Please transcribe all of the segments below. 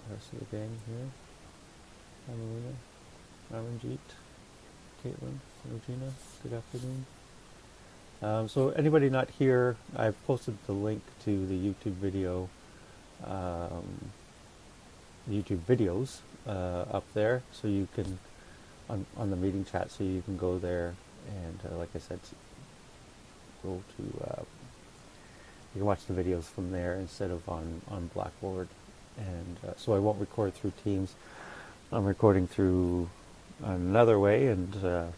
the rest of the gang here. Amelina, Aranjeet, Caitlin, Regina, good afternoon. So anybody not here, I've posted the link to the YouTube video, um, YouTube videos up there, so you can on the meeting chat, so you can go there and, like I said, go to you can watch the videos from there instead of on Blackboard. And so I won't record through Teams. I'm recording through another way, and we'll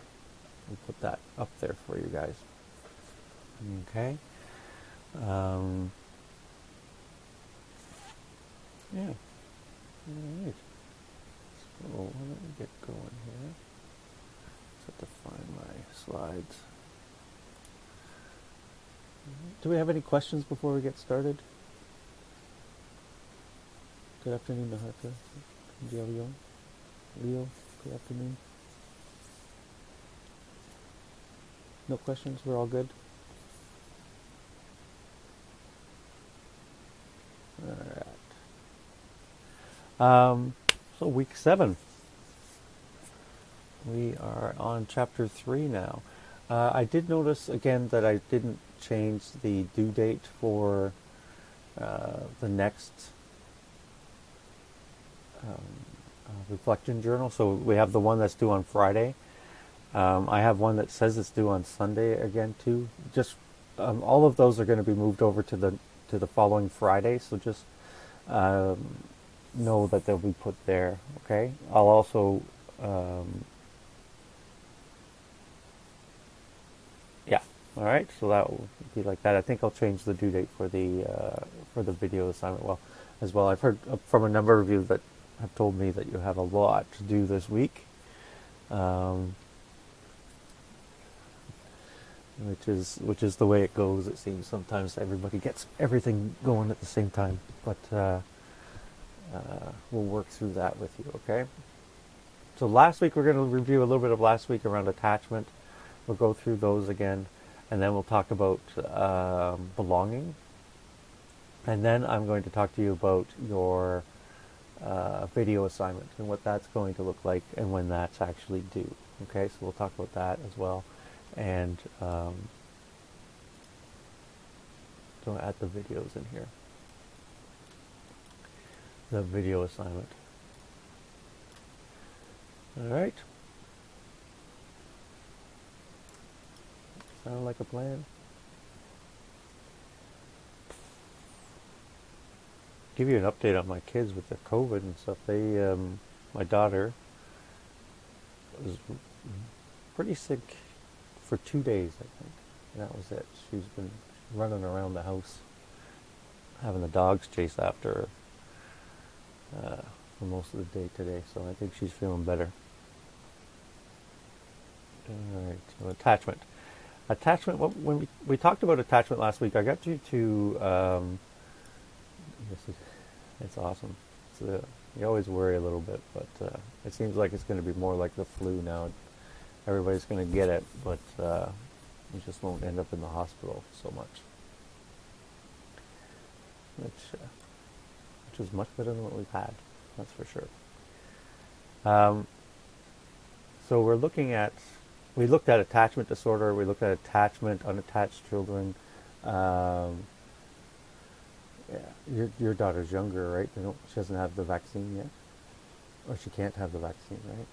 put that up there for you guys. Okay. Yeah. All right. So let me get going here. Just have to find my slides. Do we have any questions before we get started? Good afternoon, Naharka. Leo, good afternoon. No questions? We're all good? Alright. So week 7. We are on chapter 3 now. I did notice again that I didn't change the due date for the next reflection journal. So we have the one that's due on Friday. I have one that says it's due on Sunday again too. Just all of those are going to be moved over to the following Friday. So just know that they'll be put there. Okay. I'll also yeah. All right. So that will be like that. I think I'll change the due date for the video assignment. Well, as well. I've heard from a number of you that have told me that you have a lot to do this week. Which is the way it goes. It seems sometimes everybody gets everything going at the same time, but we'll work through that with you. Okay. So last week we're going to review a little bit of last week around attachment. We'll go through those again, and then we'll talk about belonging, and then I'm going to talk to you about your video assignment and what that's going to look like and when that's actually due. Okay, so we'll talk about that as well. And so add the videos in here. The video assignment. All right. Sound like a plan? Give you an update on my kids with the COVID and stuff. They, my daughter was pretty sick for 2 days, I think. And that was it. She's been running around the house, having the dogs chase after her for most of the day today. So I think she's feeling better. All right. So attachment. Attachment. When we talked about attachment last week, I got you to. It's awesome. You always worry a little bit, but it seems like it's going to be more like the flu now. Everybody's going to get it, but you just won't end up in the hospital so much. Which is much better than what we've had, that's for sure. So we looked at attachment disorder, we looked at attachment, unattached children. Yeah, your daughter's younger, right? She doesn't have the vaccine yet, or she can't have the vaccine, right?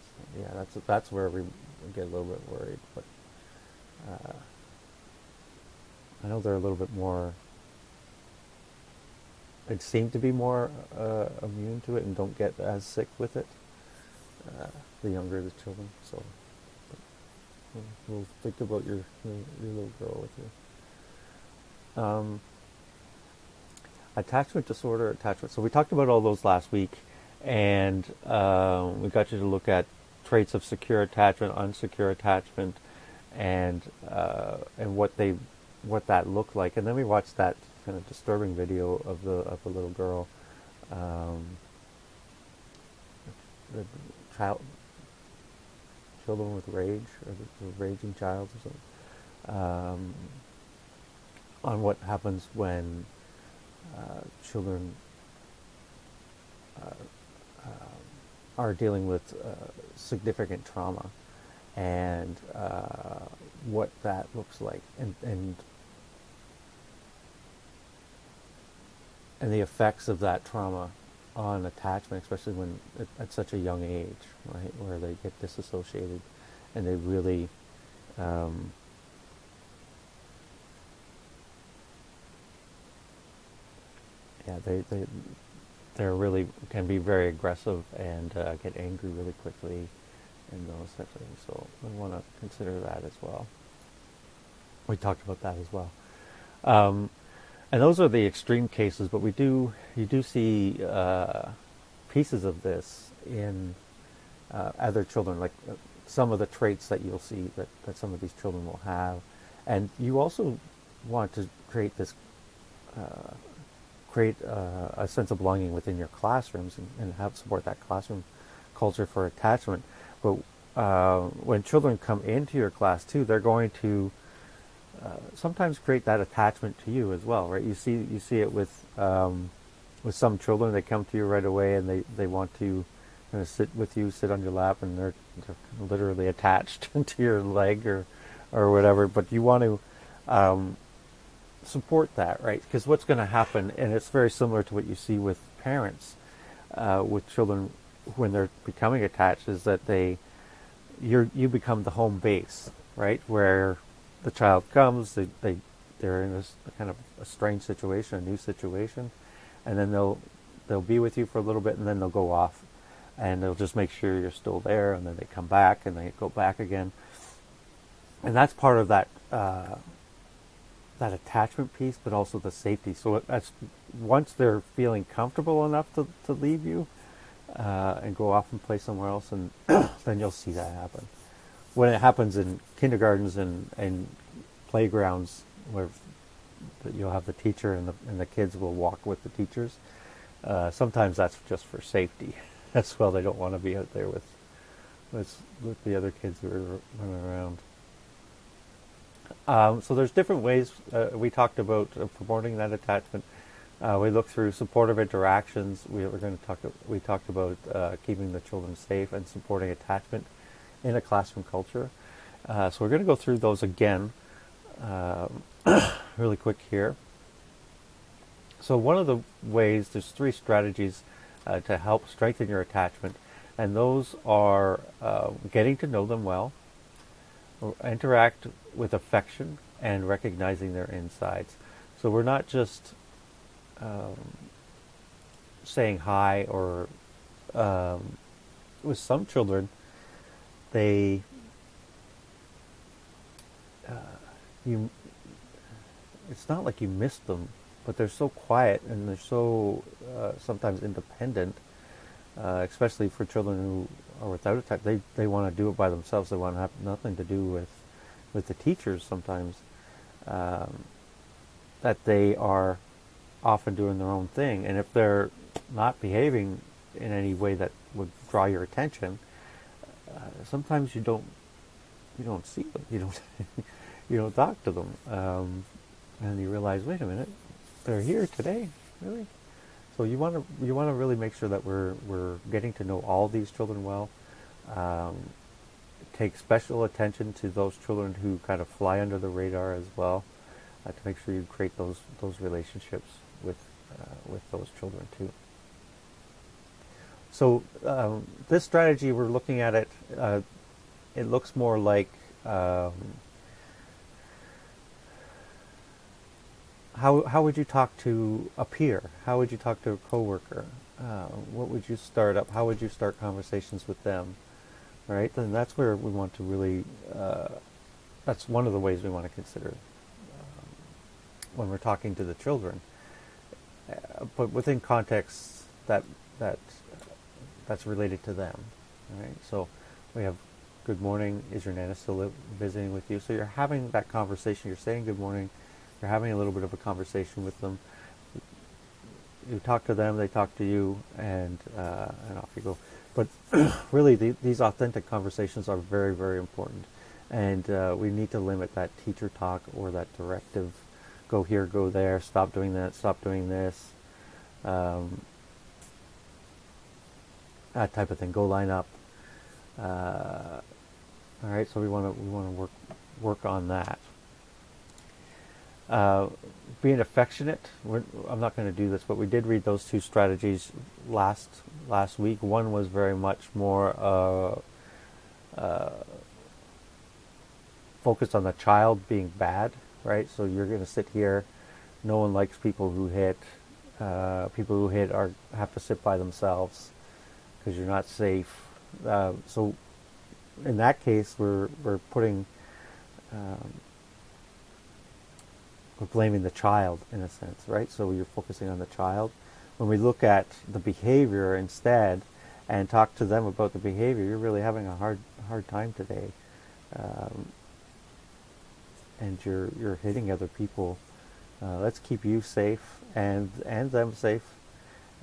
So, yeah, that's where we get a little bit worried. But I know they're a little bit more. They seem to be more immune to it and don't get as sick with it. The younger the children, so we'll think about your little girl with you. Attachment disorder, attachment. So we talked about all those last week, and we got you to look at traits of secure attachment, unsecure attachment, and what that looked like. And then we watched that kind of disturbing video of the little girl, the children with rage, or the raging child, or something, on what happens when children are dealing with significant trauma, and what that looks like, and the effects of that trauma on attachment, especially when at such a young age, right, where they get disassociated, and they really yeah, they're really can be very aggressive and get angry really quickly, and those types of things. So we want to consider that as well. We talked about that as well. And those are the extreme cases, but you do see pieces of this in other children, like some of the traits that you'll see that some of these children will have. And you also want to create this, a sense of belonging within your classrooms, and help support that classroom culture for attachment. But when children come into your class too, they're going to sometimes create that attachment to you as well, right? You see it with some children. They come to you right away, and they want to kind of sit with you, sit on your lap, and they're literally attached to your leg or whatever. But you want to support that, right? Because what's going to happen, and it's very similar to what you see with parents with children when they're becoming attached, is that you become the home base, right? Where the child comes, they're in a kind of a strange situation, a new situation, and then they'll be with you for a little bit, and then they'll go off, and they'll just make sure you're still there, and then they come back, and they go back again, and that's part of that that attachment piece, but also the safety. So that's once they're feeling comfortable enough to leave you and go off and play somewhere else, and then you'll see that happen. When it happens in kindergartens and playgrounds, where you'll have the teacher and the kids will walk with the teachers, sometimes that's just for safety. That's why they don't want to be out there with the other kids who are running around. So there's different ways we talked about promoting that attachment. We looked through supportive interactions. We talked about keeping the children safe and supporting attachment in a classroom culture. So we're going to go through those again really quick here. So one of the ways, there's 3 strategies to help strengthen your attachment, and those are getting to know them well, interact with affection, and recognizing their insides. So we're not just saying hi, or with some children, they it's not like you miss them, but they're so quiet, and they're so sometimes independent, especially for children who are without attachment. They want to do it by themselves. They want to have nothing to do with the teachers sometimes, that they are often doing their own thing. And if they're not behaving in any way that would draw your attention, sometimes you don't see them. You don't you don't talk to them, and you realize, wait a minute, they're here today, really. So you want to really make sure that we're getting to know all these children well. Take special attention to those children who kind of fly under the radar as well, to make sure you create those relationships with those children too. So this strategy, we're looking at it. It looks more like how would you talk to a peer? How would you talk to a coworker? What would you start up? How would you start conversations with them? Right? Then that's where we want to really. That's one of the ways we want to consider when we're talking to the children, but within contexts that's related to them. Right? So we have, good morning. Is your Nana still visiting with you? So you're having that conversation. You're saying good morning. You're having a little bit of a conversation with them. You talk to them, they talk to you, and off you go. But really, these authentic conversations are very, very important. And we need to limit that teacher talk or that directive, go here, go there, stop doing that, stop doing this. that type of thing. Go line up. All right, so we want to work on that. Uh, Being affectionate. I'm not going to do this, but we did read those two strategies last week. One was very much more focused on the child being bad, right? So you're going to sit here. No one likes people who hit. People who hit have to sit by themselves because you're not safe. So in that case, we're putting um, we're blaming the child in a sense, right? So you're focusing on the child. When we look at the behavior instead and talk to them about the behavior, you're really having a hard time today, and you're hitting other people. Let's keep you safe and them safe.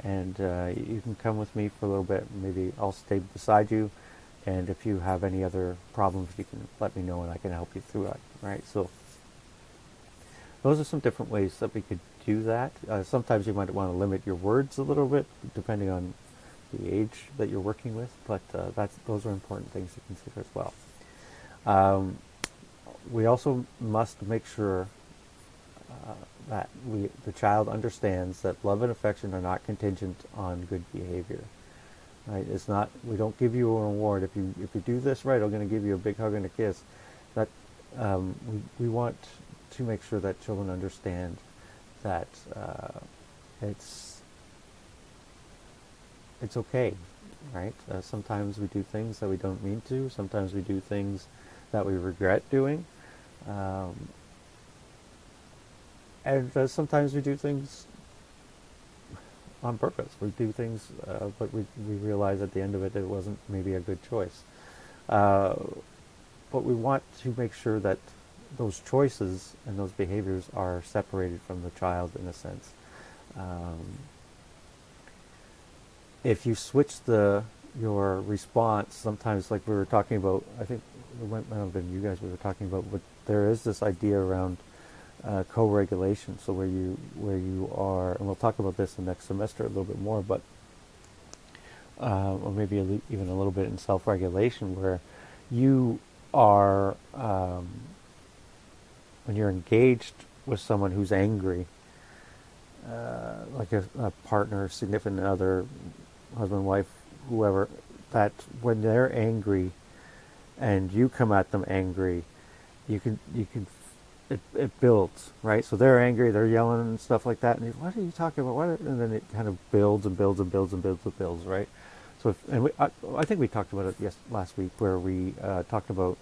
And you can come with me for a little bit. Maybe I'll stay beside you. And if you have any other problems, you can let me know and I can help you through it. Right? So those are some different ways that we could do that. Sometimes you might want to limit your words a little bit, depending on the age that you're working with. But those are important things to consider as well. We also must make sure that the child understands that love and affection are not contingent on good behavior. Right? It's not. We don't give you an award if you do this right. I'm going to give you a big hug and a kiss. That we want to make sure that children understand that it's okay, right? Sometimes we do things that we don't mean to. Sometimes we do things that we regret doing. And sometimes we do things on purpose. We do things, but we realize at the end of it, it wasn't maybe a good choice. But we want to make sure that those choices and those behaviors are separated from the child in a sense. If you switch your response, sometimes like we were talking about, I think it might have been you guys we were talking about, but there is this idea around co-regulation. So where you are, and we'll talk about this in next semester a little bit more, but or maybe even a little bit in self-regulation, where you are when you're engaged with someone who's angry, like a partner, significant other, husband, wife, whoever, that when they're angry and you come at them angry, you can it builds, right? So they're angry, they're yelling and stuff like that, and what are you talking about? And then it kind of builds and builds and builds and builds and builds, right? So I think we talked about it last week, where we talked about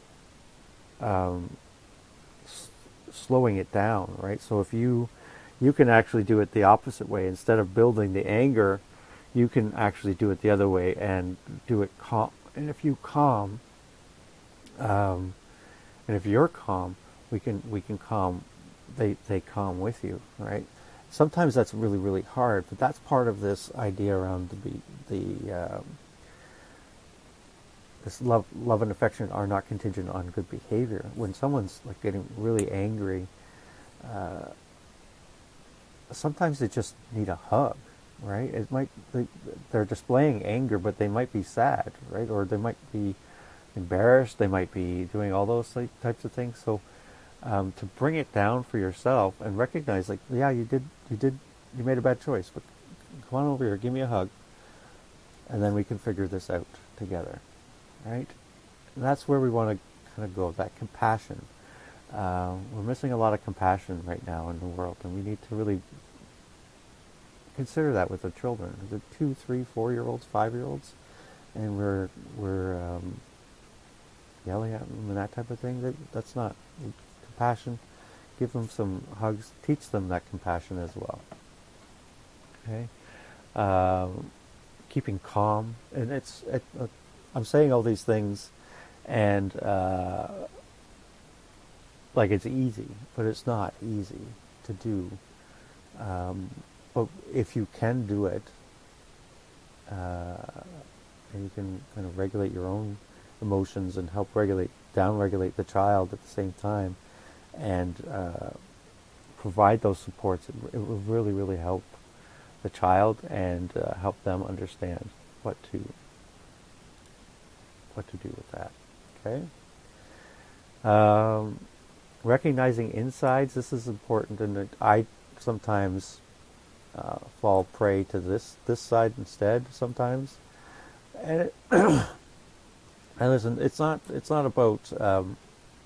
slowing it down, right? So if you can actually do it the opposite way. Instead of building the anger, you can actually do it the other way and do it calm. And if you calm, and if you're calm, we can calm. They calm with you, right? Sometimes that's really really hard, but that's part of this idea around this love and affection are not contingent on good behavior. When someone's like getting really angry, sometimes they just need a hug, right? They're displaying anger, but they might be sad, right? Or they might be embarrassed. They might be doing all those types of things. So to bring it down for yourself and recognize, like, yeah, you made a bad choice, but come on over here, give me a hug, and then we can figure this out together, right? And that's where we want to kind of go, that compassion. We're missing a lot of compassion right now in the world, and we need to really consider that with the children. The 2, 3, 4-year-olds, 5-year-olds, and we're yelling at them and that type of thing. That's not compassion. Give them some hugs. Teach them that compassion as well. Okay. Keeping calm, and I'm saying all these things, and like it's easy, but it's not easy to do. But if you can do it, and you can kind of regulate your own emotions and help down-regulate the child at the same time, and provide those supports, it will really, really help the child and help them understand what to what to do with that. Okay. Um, Recognizing insides. This is important, and I sometimes fall prey to this side instead sometimes. And and listen, it's not about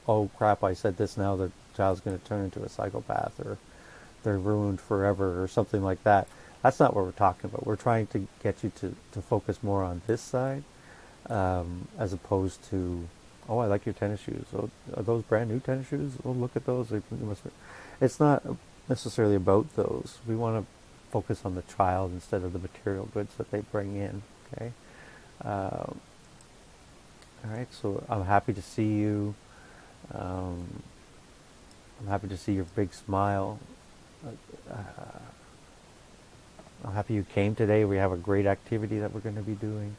oh crap, I said this, now the child's going to turn into a psychopath, or they're ruined forever, or something like that. That's not what we're talking about. We're trying to get you to focus more on this side, as opposed to, oh, I like your tennis shoes. Oh, are those brand new tennis shoes? Oh, look at those. It's not necessarily about those. We want to focus on the child instead of the material goods that they bring in. Okay. All right. So I'm happy to see you. I'm happy to see your big smile. I'm happy you came today. We have a great activity that we're going to be doing.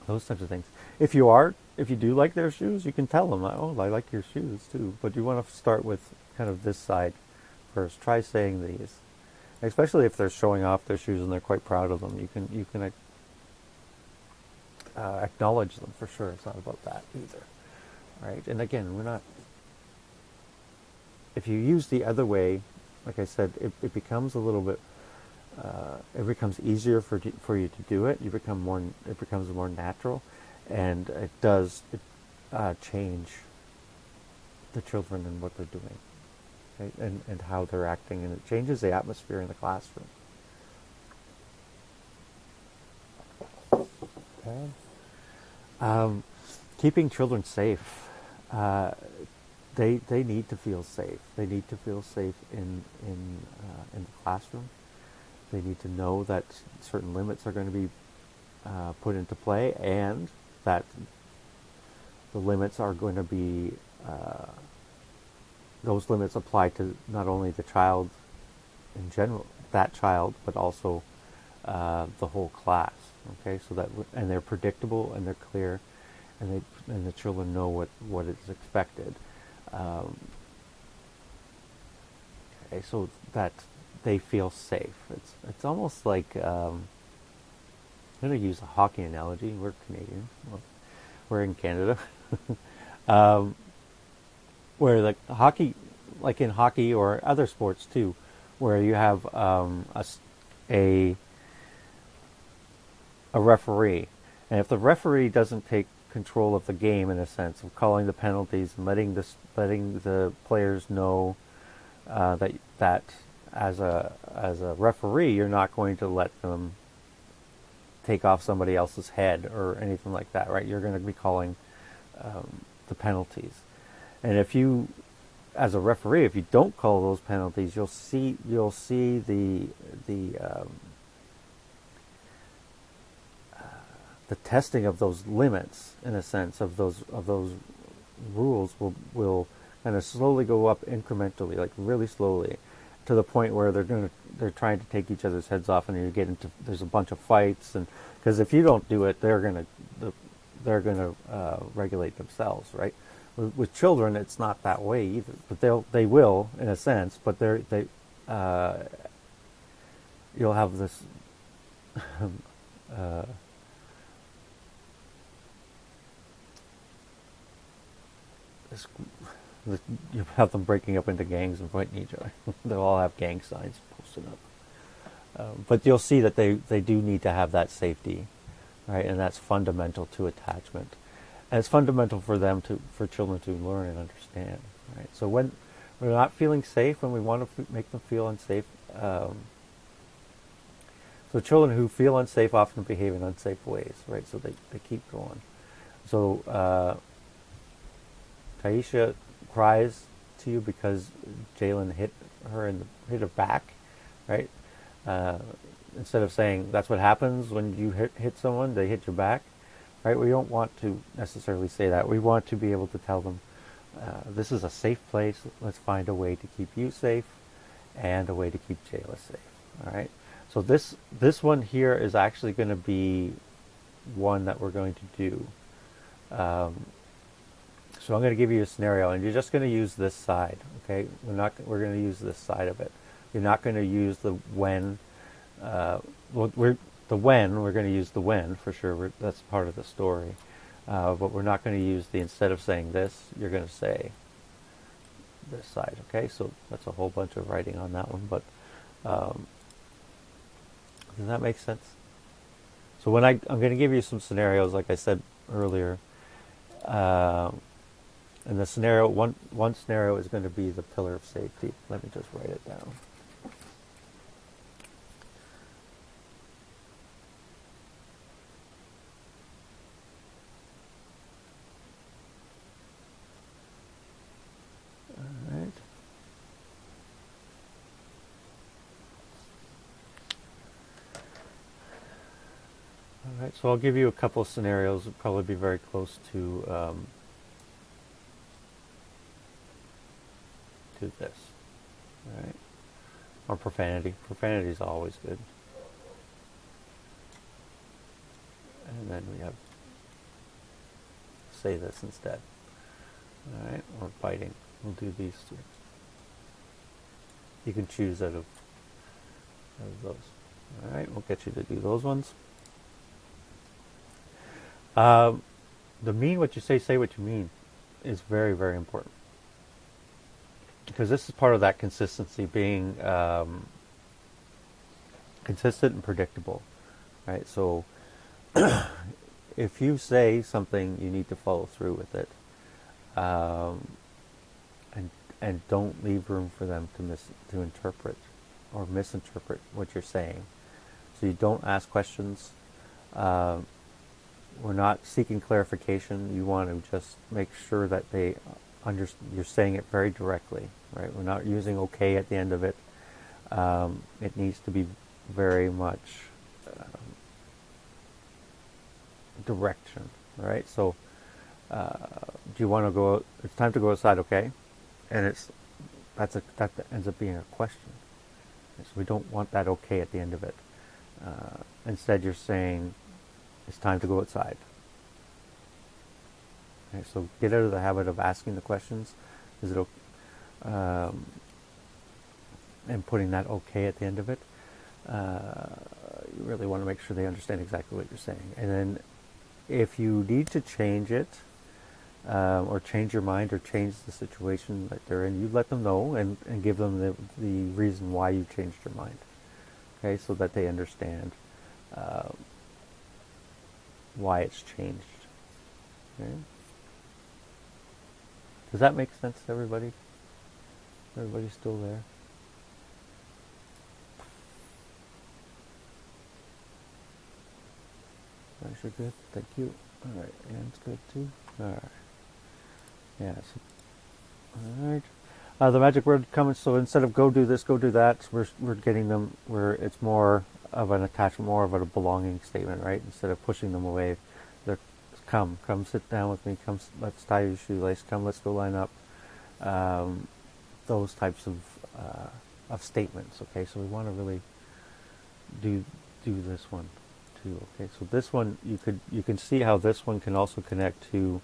Those types of things. If you do like their shoes, you can tell them, oh, I like your shoes too. But you want to start with kind of this side first. Try saying these, especially if they're showing off their shoes and they're quite proud of them. You can acknowledge them for sure. It's not about that either, right? And again, we're not. If you use the other way, like I said, it becomes a little bit. It becomes easier for you to do it. It becomes more natural, and it does change the children and what they're doing, okay? And how they're acting, and it changes the atmosphere in the classroom. Okay. Keeping children safe. They need to feel safe. They need to feel safe in the classroom. They need to know that certain limits are going to be put into play, and that the limits are going to be, those limits apply to not only the child in general, that child, but also the whole class. Okay, so that, and they're predictable and they're clear, and the children know what is expected. Okay, so that they feel safe. It's almost like, I'm going to use a hockey analogy. We're Canadian. Well, we're in Canada. Where the hockey, like in hockey or other sports too, where you have a referee, and if the referee doesn't take control of the game in a sense of calling the penalties and letting the players know that as a referee, you're not going to let them take off somebody else's head or anything like that, right? You're going to be calling the penalties. And if you, as a referee, if you don't call those penalties, you'll see the testing of those limits, in a sense, of those rules will kind of slowly go up incrementally, like really slowly, to the point where they're trying to take each other's heads off, and you get into, there's a bunch of fights, and because if you don't do it, they're gonna regulate themselves, right? With children, it's not that way either, but they will in a sense, but you'll have this. You have them breaking up into gangs and fighting each other. They'll all have gang signs posted up. But you'll see that they do need to have that safety, right? And that's fundamental to attachment. And it's fundamental for children to learn and understand, right? So when we're not feeling safe, when we want to make them feel unsafe, so children who feel unsafe often behave in unsafe ways, right? So they keep going. So Taisha cries to you because Jalen hit her back, right? Instead of saying that's what happens when you hit someone, they hit your back, right? We don't want to necessarily say that. We want to be able to tell them, this is a safe place. Let's find a way to keep you safe and a way to keep Jayla safe. All right. So this one here is actually going to be one that we're going to do. So I'm going to give you a scenario, and you're just going to use this side, okay? We're going to use this side of it. You're not going to use the when. the when, we're going to use the when for sure. That's part of the story. But we're not going to use the, instead of saying this, you're going to say this side. Okay, so that's a whole bunch of writing on that one. But does that make sense? So when I'm going to give you some scenarios, like I said earlier, and the scenario, one scenario is going to be the pillar of safety. Let me just write it down. All right. All right, so I'll give you a couple of scenarios. It'll probably be very close to this. All right, or profanity. Profanity is always good. And then we have say this instead. All right, or biting. We'll do these two. You can choose out of those. All right, we'll get you to do those ones. The mean what you say what you mean is very, very important. Because this is part of that consistency, being consistent and predictable. Right? So if you say something, you need to follow through with it. And don't leave room for them to interpret or misinterpret what you're saying. So you don't ask questions. We're not seeking clarification. You want to just make sure that you're saying it very directly, right? We're not using okay at the end of it. It needs to be very much direction, right? So, do you want to go? It's time to go outside, okay? And that ends up being a question. So we don't want that okay at the end of it. Instead, you're saying it's time to go outside. Okay, so get out of the habit of asking the questions. Is it okay? And putting that okay at the end of it. You really want to make sure they understand exactly what you're saying. And then if you need to change it, or change your mind or change the situation that they're in, you let them know and give them the reason why you changed your mind. Okay, so that they understand why it's changed. Okay? Does that make sense to everybody? Everybody's still there? Guys, you're good? Thank you. Alright, Anne's good too? Alright. Yeah. Alright. The magic word comes, so instead of go do this, go do that, we're getting them where it's more of an attachment, more of a belonging statement, right? Instead of pushing them away, they're come sit down with me, let's tie your shoelace, come, let's go line up. Those types of statements, okay? So we want to really do this one too, okay? So this one, you can see how this one can also connect to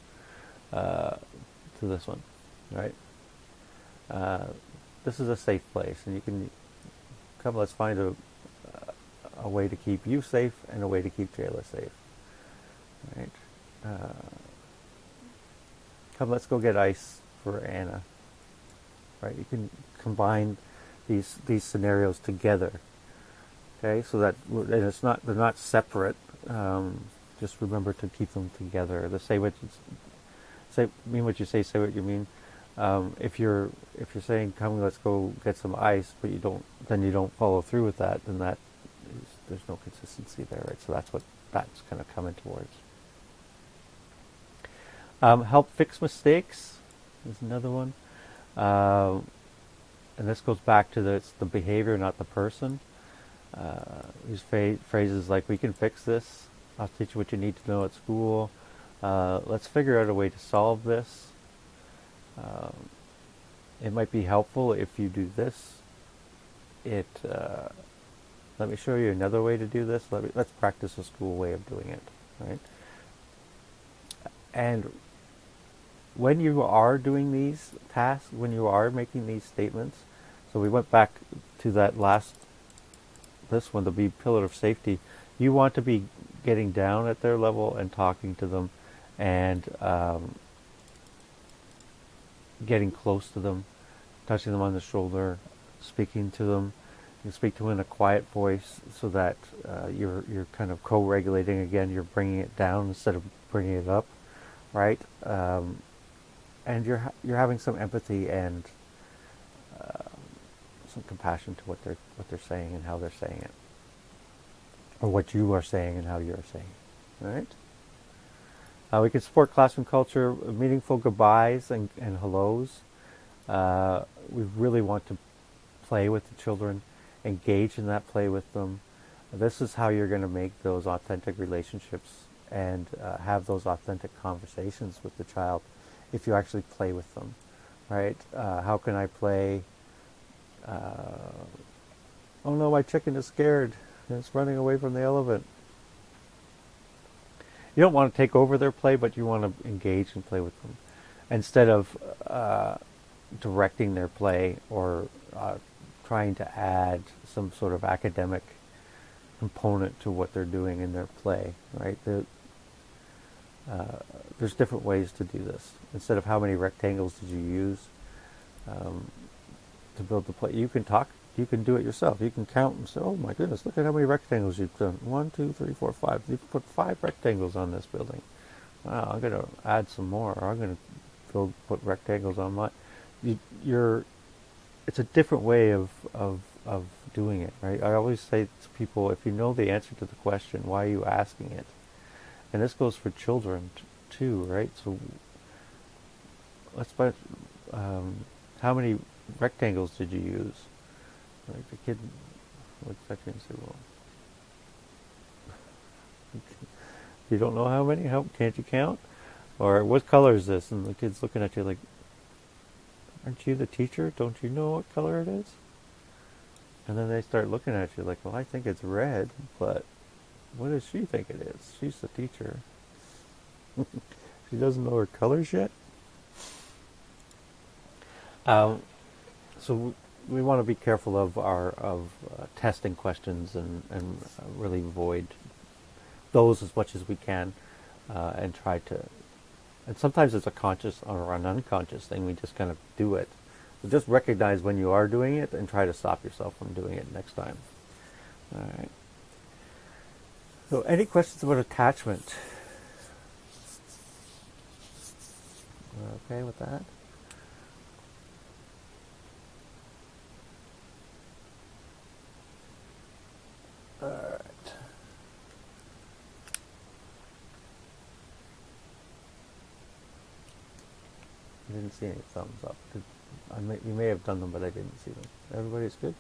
this one, right? This is a safe place, and you can come. Let's find a way to keep you safe and a way to keep Jayla safe. Right? Come, let's go get ice for Anna. Right? You can combine these scenarios together. Okay, so that and they're not separate. Just remember to keep them together. Say what you say what you mean. If you're saying come, let's go get some ice, but you don't follow through with that, then there's no consistency there, right? So that's kind of coming towards. Help fix mistakes is another one, and this goes back to it's the behavior, not the person. Use phrases like, we can fix this, I'll teach you what you need to know at school, let's figure out a way to solve this. It might be helpful if you do this. Let me show you another way to do this. Let's practice a school way of doing it, right? And when you are doing these tasks, when you are making these statements, so we went back to this one, the pillar of safety. You want to be getting down at their level and talking to them, and getting close to them, touching them on the shoulder, speaking to them. You speak to them in a quiet voice so that you're kind of co-regulating again. You're bringing it down instead of bringing it up, right? And you're having some empathy and some compassion to what they're saying and how they're saying it, or what you are saying and how you're saying it, right? We can support classroom culture, meaningful goodbyes and hellos. We really want to play with the children, engage in that play with them. This is how you're going to make those authentic relationships and have those authentic conversations with the child if you actually play with them, right? How can I play, oh no, my chicken is scared. It's running away from the elephant. You don't want to take over their play, but you want to engage and play with them instead of directing their play or trying to add some sort of academic component to what they're doing in their play, right? There's different ways to do this. Instead of how many rectangles did you use to build the play, you can do it yourself. You can count and say, oh my goodness, look at how many rectangles you've done. 1, 2, 3, 4, 5. You've put 5 rectangles on this building. Wow, I'm going to add some more. Or I'm going to put rectangles on my... It's a different way of doing it, right? I always say to people, if you know the answer to the question, why are you asking it? And this goes for children too, right? So let's put, how many rectangles did you use? Like the kid looks at you and say, well, you don't know how many? How can't you count? Or what color is this? And the kid's looking at you like, aren't you the teacher? Don't you know what color it is? And then they start looking at you like, well, I think it's red, but what does she think it is? She's the teacher. She doesn't know her colors yet. So we want to be careful of testing questions and really avoid those as much as we can, and try to. And sometimes it's a conscious or an unconscious thing. We just kind of do it. So just recognize when you are doing it and try to stop yourself from doing it next time. All right. So any questions about attachment? Okay with that? All right. I didn't see any thumbs up. You may have done them, but I didn't see them. Everybody's good?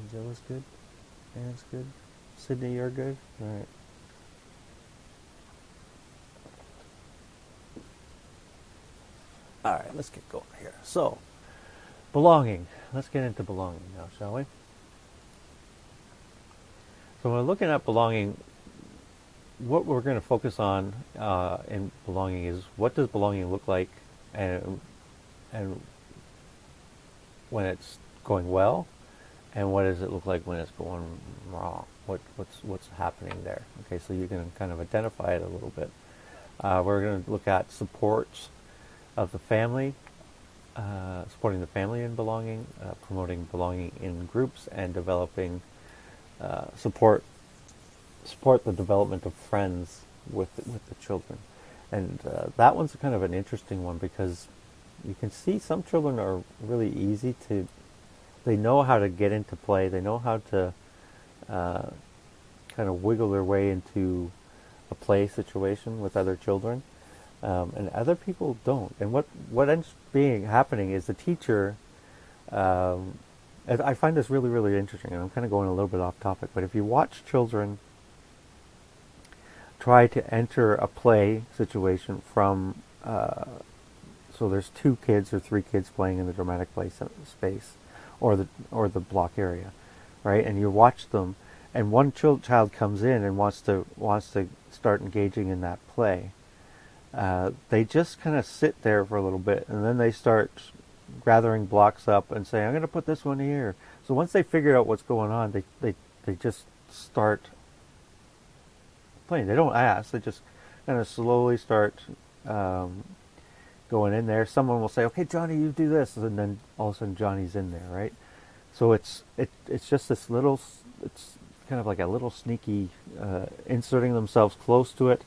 Angela's good? Anne's good? Sydney, you're good? All right. All right, let's get going here. So, belonging. Let's get into belonging now, shall we? So when we're looking at belonging, what we're going to focus on in belonging is what does belonging look like, and when it's going well, and what does it look like when it's going wrong? What's happening there? Okay, so you can kind of identify it a little bit. We're going to look at supports of the family, supporting the family in belonging, promoting belonging in groups, and developing support the development of friends with the children. And that one's kind of an interesting one because you can see some children are really easy to, they know how to get into play, they know how to kind of wiggle their way into a play situation with other children, and other people don't. And what ends up happening is the teacher, I find this really, really interesting, and I'm kind of going a little bit off topic, but if you watch children try to enter a play situation from, so there's 2 kids or 3 kids playing in the dramatic play space, or the block area, right? And you watch them, and one child comes in and wants to start engaging in that play. They just kind of sit there for a little bit, and then they start gathering blocks up and saying, I'm going to put this one here. So once they figure out what's going on, they just start playing. They don't ask. They just kind of slowly start going in there. Someone will say, okay, Johnny, you do this. And then all of a sudden Johnny's in there, right? So it's just this little, it's kind of like a little sneaky inserting themselves close to it.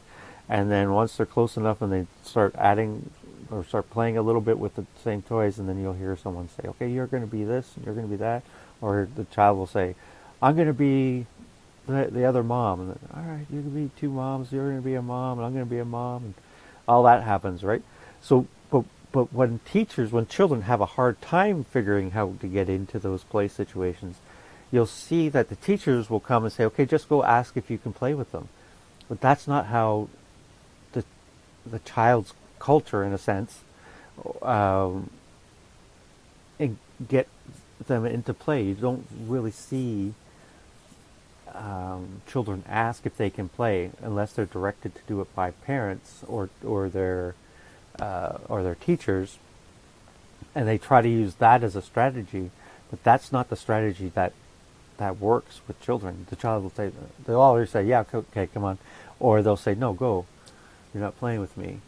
And then once they're close enough and they start adding or start playing a little bit with the same toys, and then you'll hear someone say, okay, you're going to be this, and you're going to be that. Or the child will say, I'm going to be the other mom. And then, all right, you're going to be two moms, you're going to be a mom, and I'm going to be a mom. And all that happens, right? So, but when children have a hard time figuring how to get into those play situations, you'll see that the teachers will come and say, okay, just go ask if you can play with them. But that's not how the child's culture, in a sense, get them into play. You don't really see children ask if they can play unless they're directed to do it by parents or their teachers, and they try to use that as a strategy. But that's not the strategy that works with children. The child will say, they'll always say, yeah, okay, come on, or they'll say, no, go. You're not playing with me.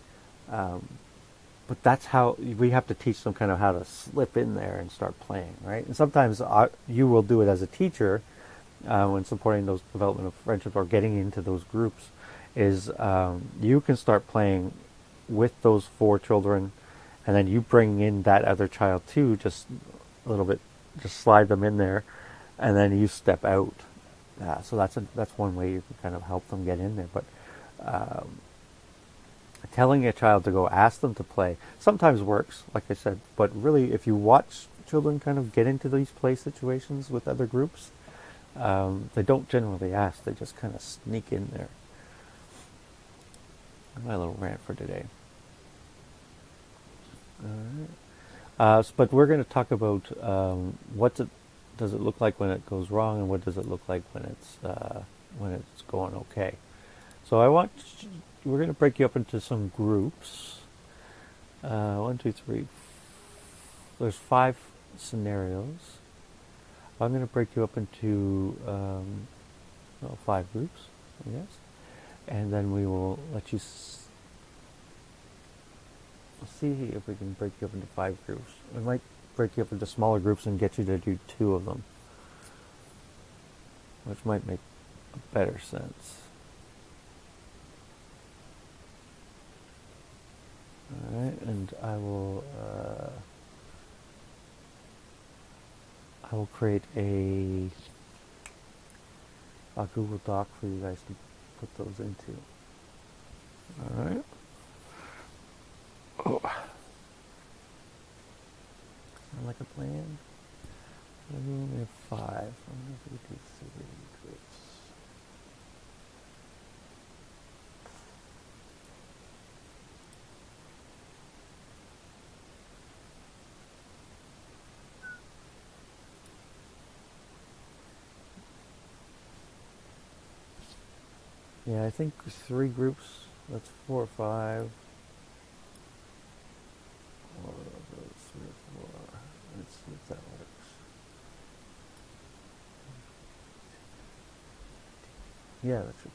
But that's how we have to teach them kind of how to slip in there and start playing, right? And sometimes you will do it as a teacher when supporting those development of friendship or getting into those groups. Is you can start playing with those 4 children, and then you bring in that other child too, just a little bit, just slide them in there, and then you step out. So that's one way you can kind of help them get in there. But telling a child to go ask them to play sometimes works, like I said, but really if you watch children kind of get into these play situations with other groups, they don't generally ask, they just kind of sneak in there. My little rant for today. All right. But we're going to talk about does it look like when it goes wrong, and what does it look like when it's going okay. So we're going to break you up into some groups. 1, 2, 3. There's 5 scenarios. I'm going to break you up into 5 groups, I guess. And then we will let you see if we can break you up into 5 groups. We might break you up into smaller groups and get you to do 2 of them, which might make better sense. All right, and I will create a Google Doc for you guys to put those into. All right. Oh. Sound like a plan? We only have 5. I'm going to do 3 groups. Yeah, I think 3 groups. That's 4 or 5. Or 3 or 4. Let's see if that works. Yeah, that should.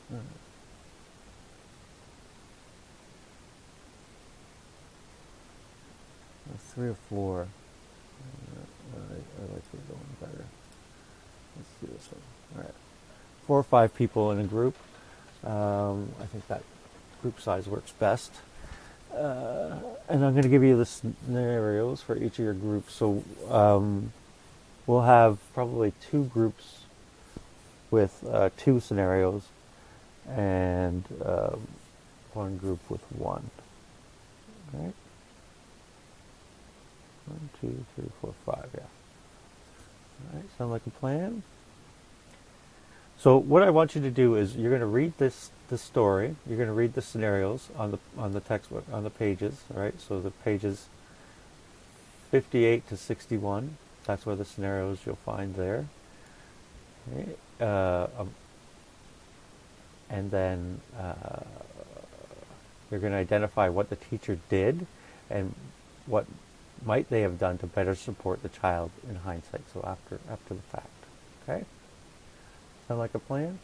3 or 4. I like it going better. Let's do this one. All right. 4 or 5 people in a group. I think that group size works best. And I'm going to give you the scenarios for each of your groups. So we'll have probably 2 groups with 2 scenarios, and 1 group with 1. Okay. 1, 2, 3, 4, 5. Yeah. All right. Sound like a plan? So what I want you to do is you're going to read this story. You're going to read the scenarios on the textbook, on the pages. All right. So the pages 58 to 61. That's where the scenarios you'll find there. Okay. And then you're going to identify what the teacher did and what might they have done to better support the child in hindsight, so after the fact. Okay? Sound like a plan?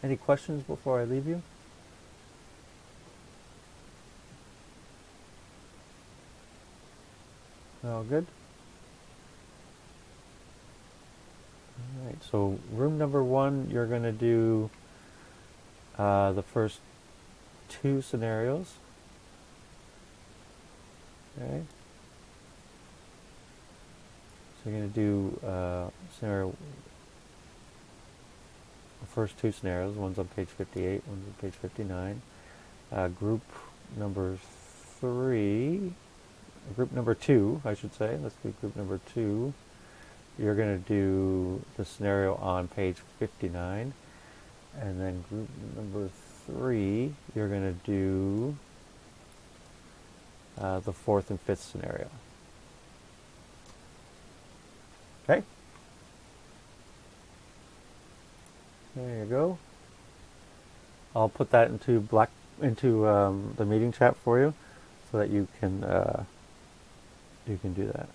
Any questions before I leave you? All good? All right, so room number 1, you're going to do the first 2 scenarios. Okay? So you're going to do scenario, the first 2 scenarios. One's on page 58, one's on page 59. Group number 3, group number 2, I should say. Let's do group number 2. You're going to do the scenario on page 59. And then group number 3, you're going to do the 4th and 5th scenario. Okay? There you go. I'll put that into the meeting chat for you, so that you can do that.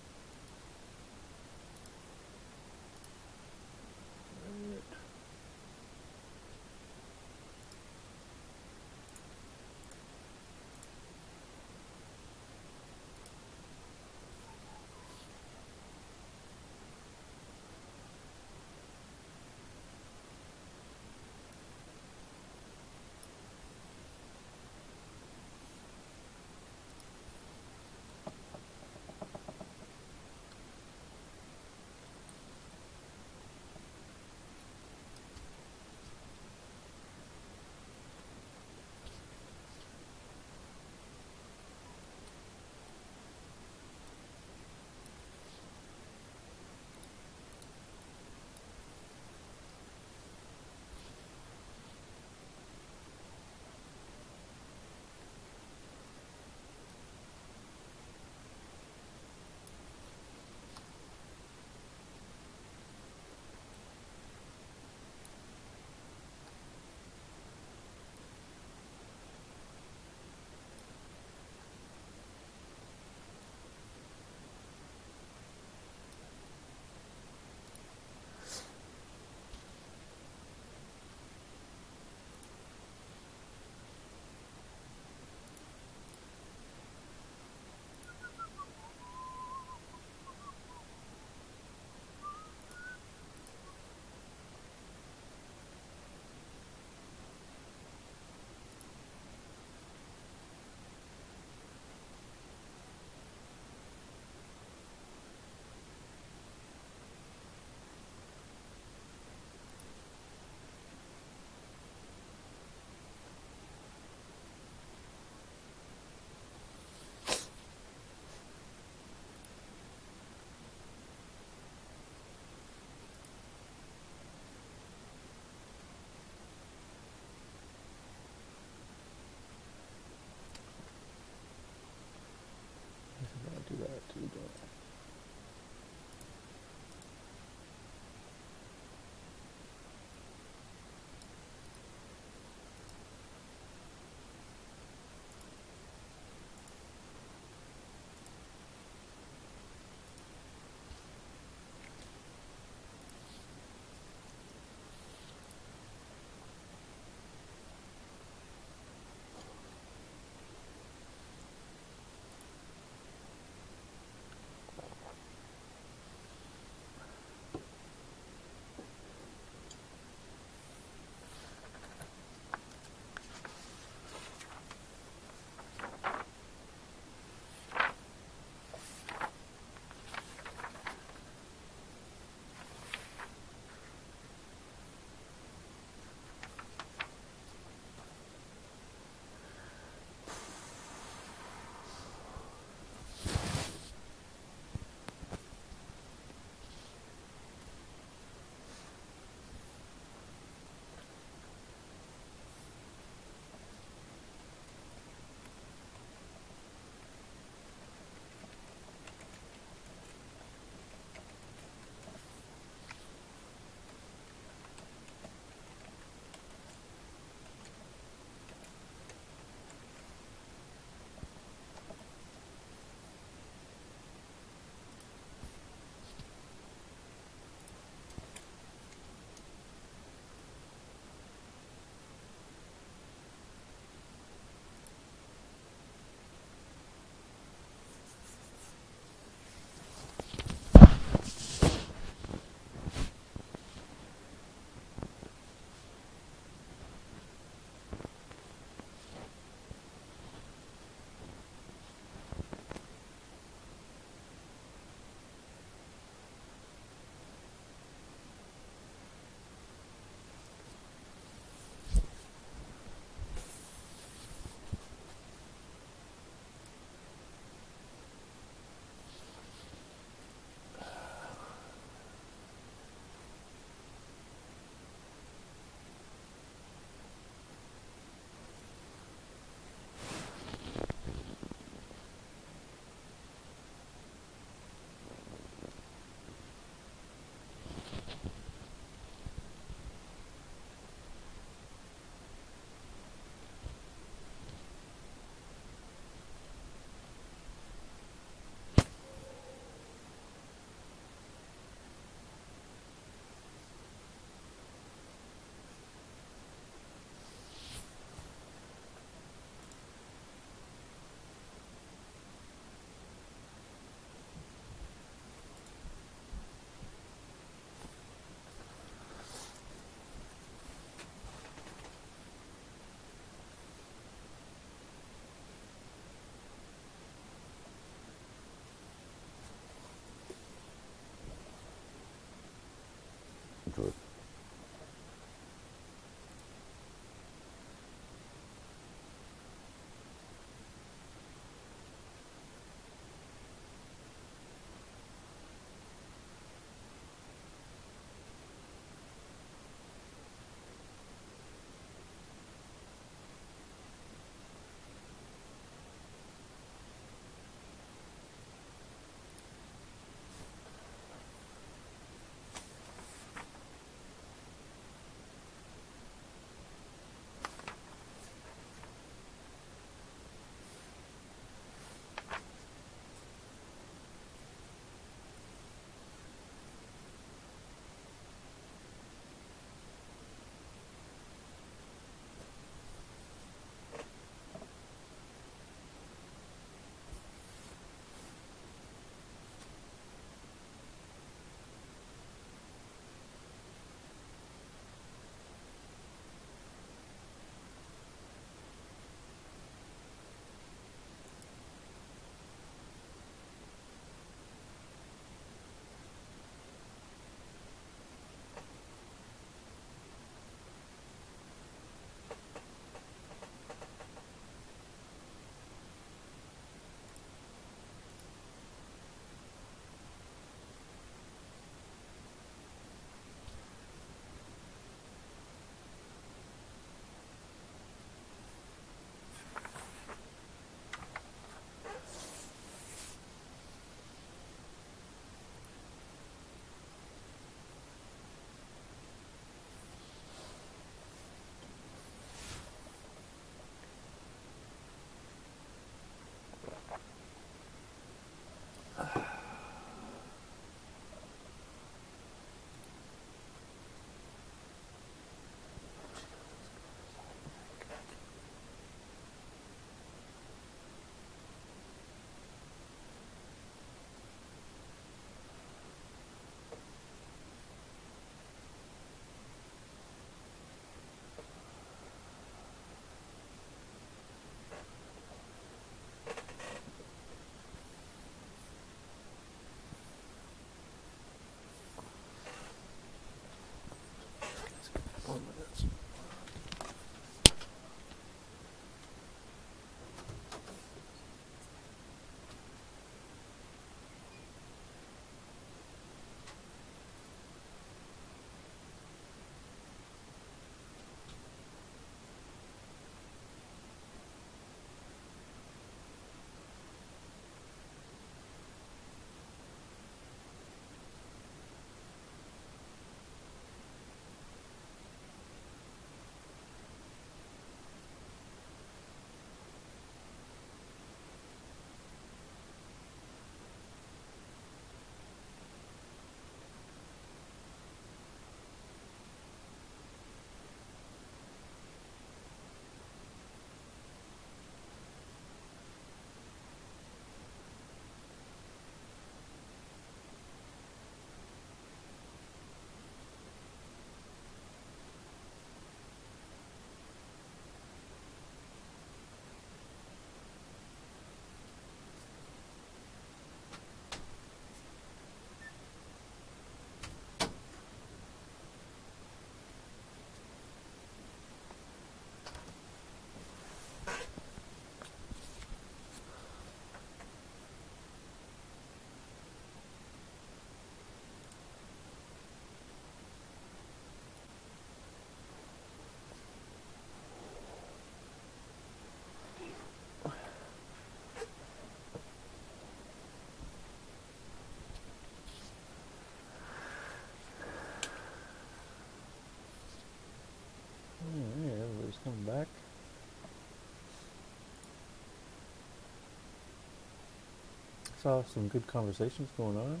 saw some good conversations going on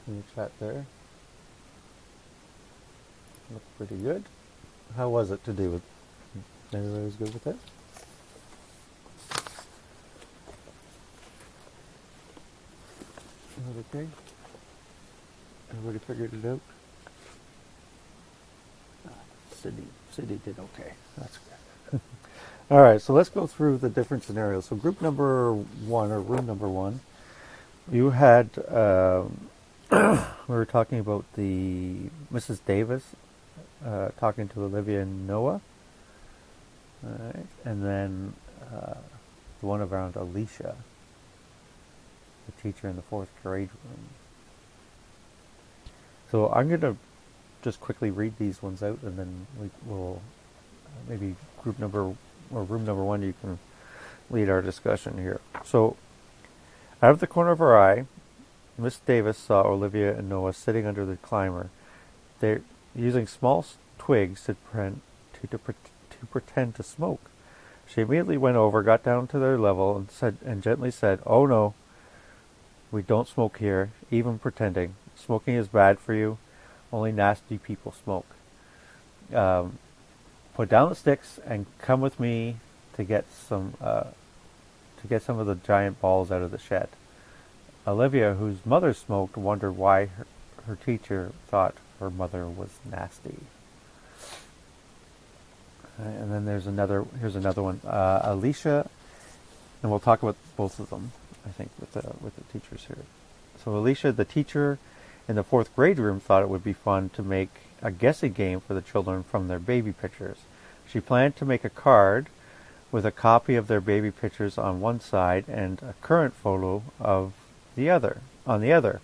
in the chat there. Looked pretty good. How was it to do with? Everybody was good with it? Okay. Everybody figured it out? Sydney did okay. That's good. All right, so let's go through the different scenarios. So group number one, or room number one, you had, we were talking about the Mrs. Davis talking to Olivia and Noah. All right, and then the one around Alicia, the teacher in the fourth grade room. So I'm going to just quickly read these ones out, and then we'll maybe group number or room number one, you can lead our discussion here. So, out of the corner of her eye, Miss Davis saw Olivia and Noah sitting under the climber. They're using small twigs to pretend to smoke. She immediately went over, got down to their level, and gently said, "Oh no, we don't smoke here, even pretending. Smoking is bad for you. Only nasty people smoke. Put down the sticks and come with me to get some of the giant balls out of the shed." Olivia, whose mother smoked, wondered why her teacher thought her mother was nasty. And then here's another one. Alicia, and we'll talk about both of them, I think, with the teachers here. So Alicia, the teacher in the fourth grade room, thought it would be fun to make a guessing game for the children from their baby pictures. She planned to make a card with a copy of their baby pictures on one side and a current photo of the other on the other.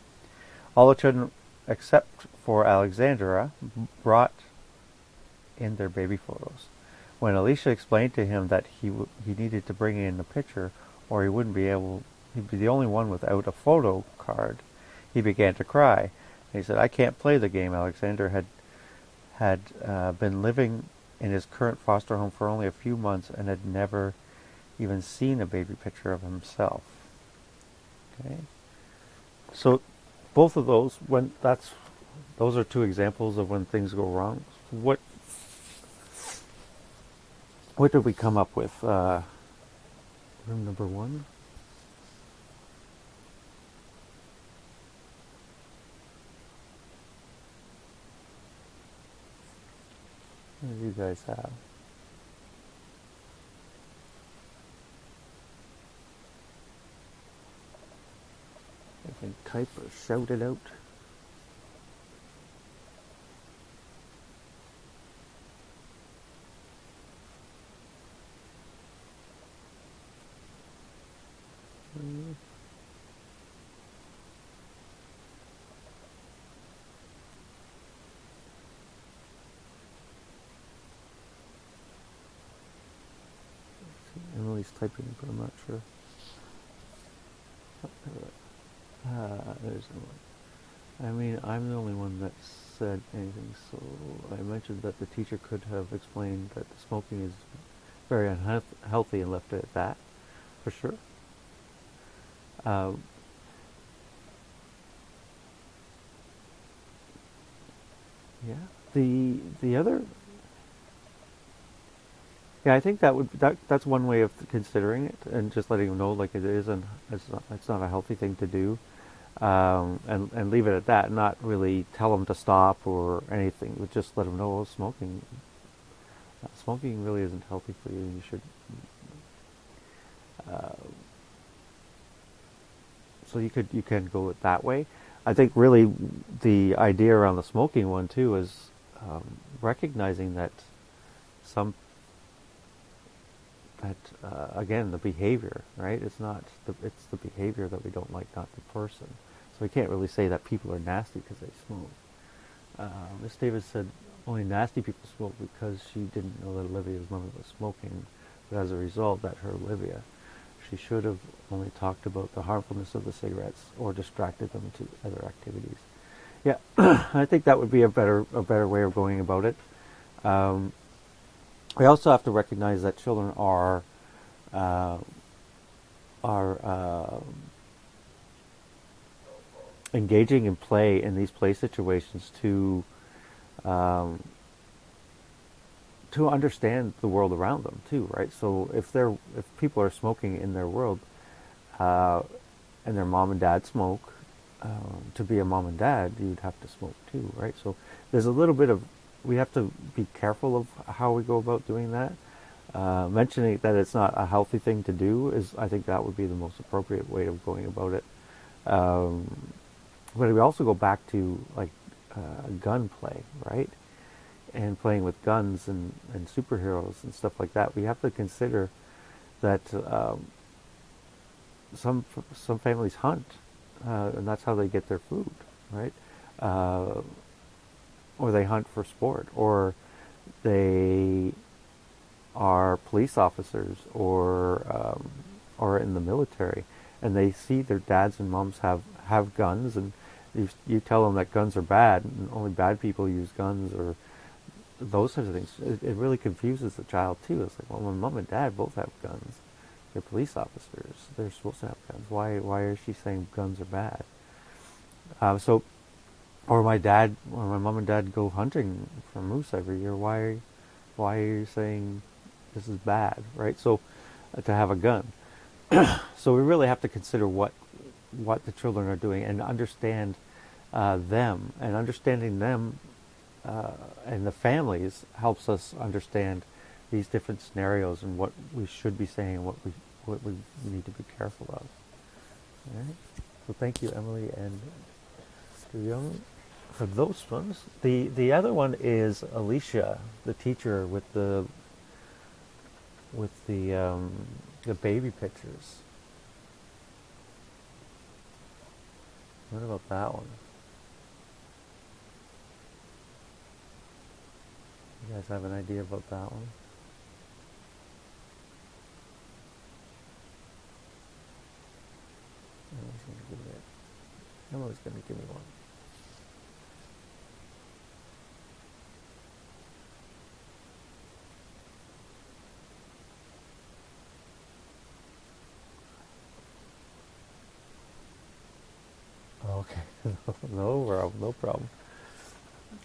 All the children, except for Alexandra, brought in their baby photos. When Alicia explained to him that he needed to bring in a picture, or he'd be the only one without a photo card, he began to cry. He said, "I can't play the game." Alexander had been living in his current foster home for only a few months and had never even seen a baby picture of himself. Okay, so both of those, those are two examples of when things go wrong. What did we come up with? Room number one. What do you guys have? You can type or shout it out. Emily's typing, but I'm not sure. There's no one. I mean, I'm the only one that said anything, so I mentioned that the teacher could have explained that smoking is very unhealthy and left it at that, for sure. Yeah. The other. Yeah, I think that's one way of considering it, and just letting them know, like, it's not a healthy thing to do, and leave it at that. Not really tell them to stop or anything, but just let them know, smoking really isn't healthy for you. You should. So you can go it that way. I think really the idea around the smoking one too is recognizing that again, the behavior, right? It's the behavior that we don't like, not the person. So we can't really say that people are nasty because they smoke. Miss Davis said only nasty people smoke because she didn't know that Olivia's mother was smoking, but as a result, that hurt Olivia. She should have only talked about the harmfulness of the cigarettes or distracted them to other activities. Yeah, I think that would be a better way of going about it. We also have to recognize that children are engaging in play in these play situations um, to understand the world around them too, right? So if people are smoking in their world, uh, and their mom and dad smoke, to be a mom and dad, you'd have to smoke too, right? So there's a little bit of, we have to be careful of how we go about doing that. Mentioning that it's not a healthy thing to do is, I think that would be the most appropriate way of going about it. Um, but we also go back to like gun play, right? And playing with guns and superheroes and stuff like that. We have to consider that some families hunt, and that's how they get their food, right? Uh, or they hunt for sport, or they are police officers, or in the military, and they see their dads and moms have guns, and you tell them that guns are bad, and only bad people use guns, or those sorts of things. It really confuses the child too. It's like, well, my mom and dad both have guns. They're police officers. They're supposed to have guns. Why is she saying guns are bad? So, or my mom and dad go hunting for moose every year. Why are you saying this is bad, right? So, to have a gun. So we really have to consider what the children are doing and understand them, and understanding them and the families helps us understand these different scenarios and what we should be saying and what we need to be careful of. All right. So thank you, Emily and Young, for those ones. The other one is Alicia, the teacher with the baby pictures. What about that one? You guys have an idea about that one? Emily's going to give me one. Okay, no problem.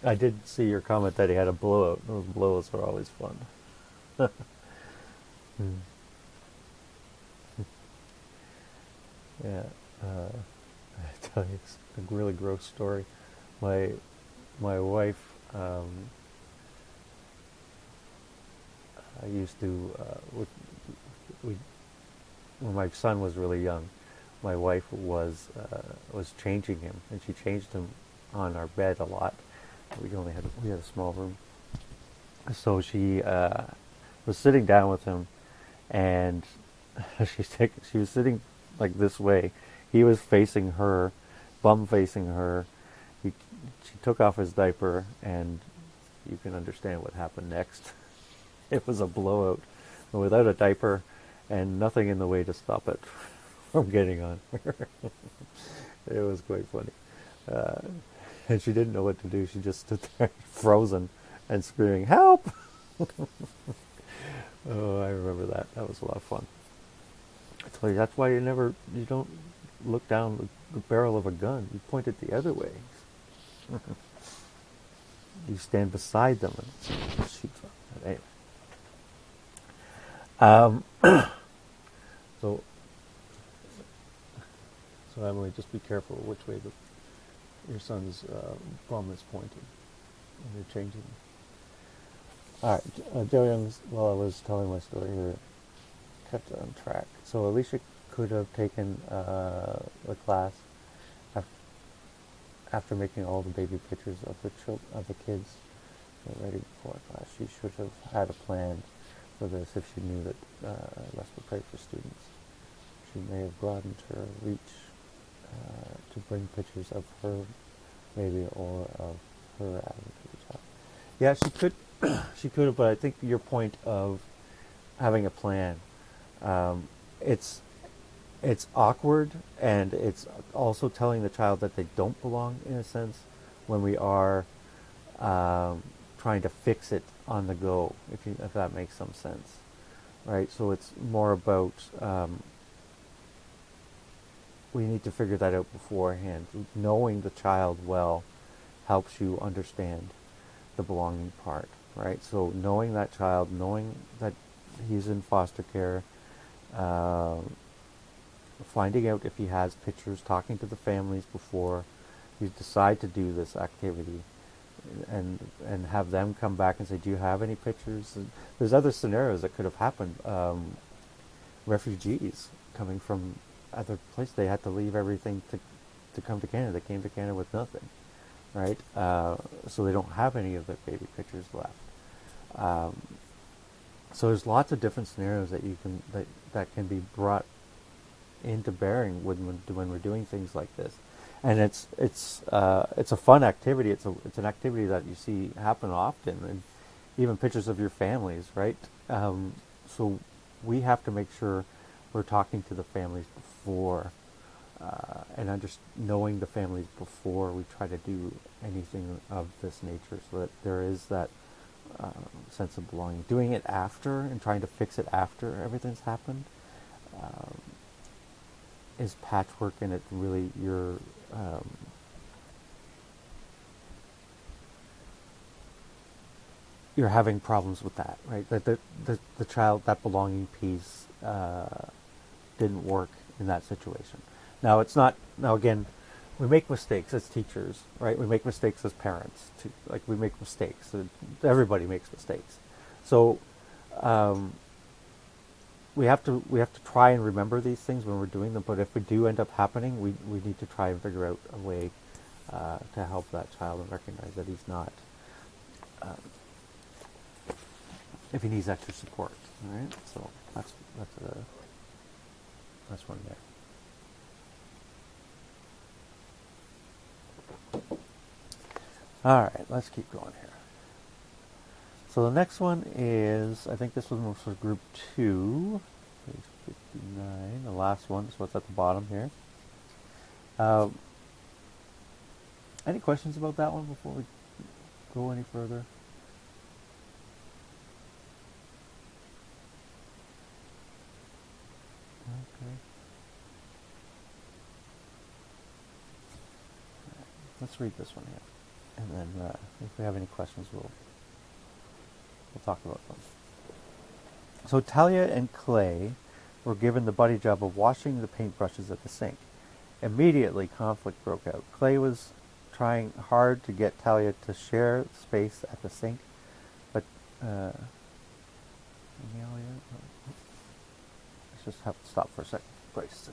I did see your comment that he had a blowout. Those blowouts are always fun. Hmm. Yeah, I tell you, it's a really gross story. My my wife, I used to, we when my son was really young, my wife was changing him, and she changed him on our bed a lot. We had a small room, so she was sitting down with him, and she was sitting like this way. He was facing her, bum facing her. She took off his diaper, and you can understand what happened next. It was a blowout, but without a diaper and nothing in the way to stop it from getting on her. It was quite funny. Uh, and she didn't know what to do. She just stood there frozen and screaming, "Help!" Oh, I remember that. That was a lot of fun. I tell you, that's why you don't look down the barrel of a gun. You point it the other way. You stand beside them and shoot them. Anyway. Um, so, so Emily, just be careful which way your son's bum is pointed when you're changing. All right, Joe Young's, while I was telling my story here, kept on track. So Alicia could have taken the class after making all the baby pictures of the kids ready before class. She should have had a plan for this if she knew that Les would pray for students. She may have broadened her reach to bring pictures of her baby or of her adding to the child. Yeah, she could. She could have, but I think your point of having a plan, it's awkward, and it's also telling the child that they don't belong, in a sense, when we are trying to fix it on the go, if that makes some sense, right? So it's more about we need to figure that out beforehand. Knowing the child well helps you understand the belonging part, right? So knowing that child, knowing that he's in foster care, um, finding out if he has pictures, talking to the families before you decide to do this activity, and have them come back and say, do you have any pictures? And there's other scenarios that could have happened. Refugees coming from other places, they had to leave everything to come to Canada. They came to Canada with nothing, right? So they don't have any of their baby pictures left. So there's lots of different scenarios that you can that can be brought into bearing when we're doing things like this, and it's a fun activity. It's an activity that you see happen often, and even pictures of your families, right? So we have to make sure we're talking to the families before, and just knowing the families before we try to do anything of this nature, so that there is that sense of belonging. Doing it after and trying to fix it after everything's happened is patchwork, and it really you're having problems with that, right? That the child, that belonging piece didn't work in that situation. Now it's not. Now again, we make mistakes as teachers, right? We make mistakes as parents too. Like we make mistakes. Everybody makes mistakes. So we have to try and remember these things when we're doing them. But if we do end up happening, we need to try and figure out a way to help that child and recognize that he's not. If he needs extra support, all right. So that's one there. All right, let's keep going here. So the next one is, I think this one was for group 2, page 59, the last one. Is what's at the bottom here. Any questions about that one before we go any further? Okay. Let's read this one here, and then if we have any questions, we'll talk about them. So Talia and Clay were given the buddy job of washing the paintbrushes at the sink. Immediately, conflict broke out. Clay was trying hard to get Talia to share space at the sink, but let's just have to stop for a second. Grace.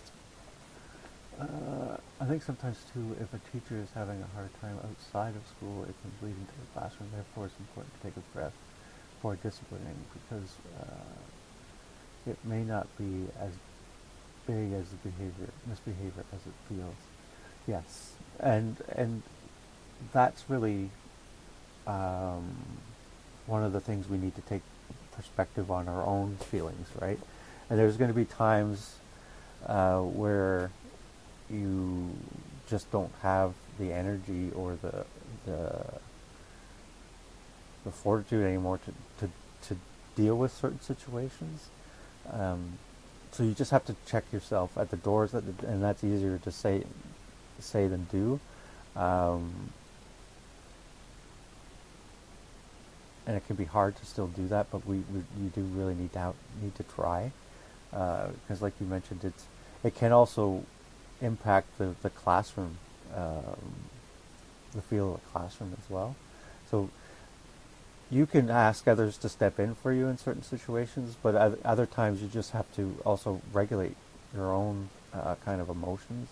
I think sometimes too, if a teacher is having a hard time outside of school, it can bleed into the classroom. Therefore, it's important to take a breath before disciplining, because it may not be as big as the misbehavior as it feels. Yes, and that's really one of the things we need to take perspective on our own feelings, right? And there's going to be times where you just don't have the energy or the fortitude anymore to deal with certain situations. So you just have to check yourself at the doors, and that's easier to say than do. And it can be hard to still do that, but you do really need to try, because like you mentioned, it can also impact the classroom, the feel of the classroom as well. So you can ask others to step in for you in certain situations, but other times you just have to also regulate your own kind of emotions.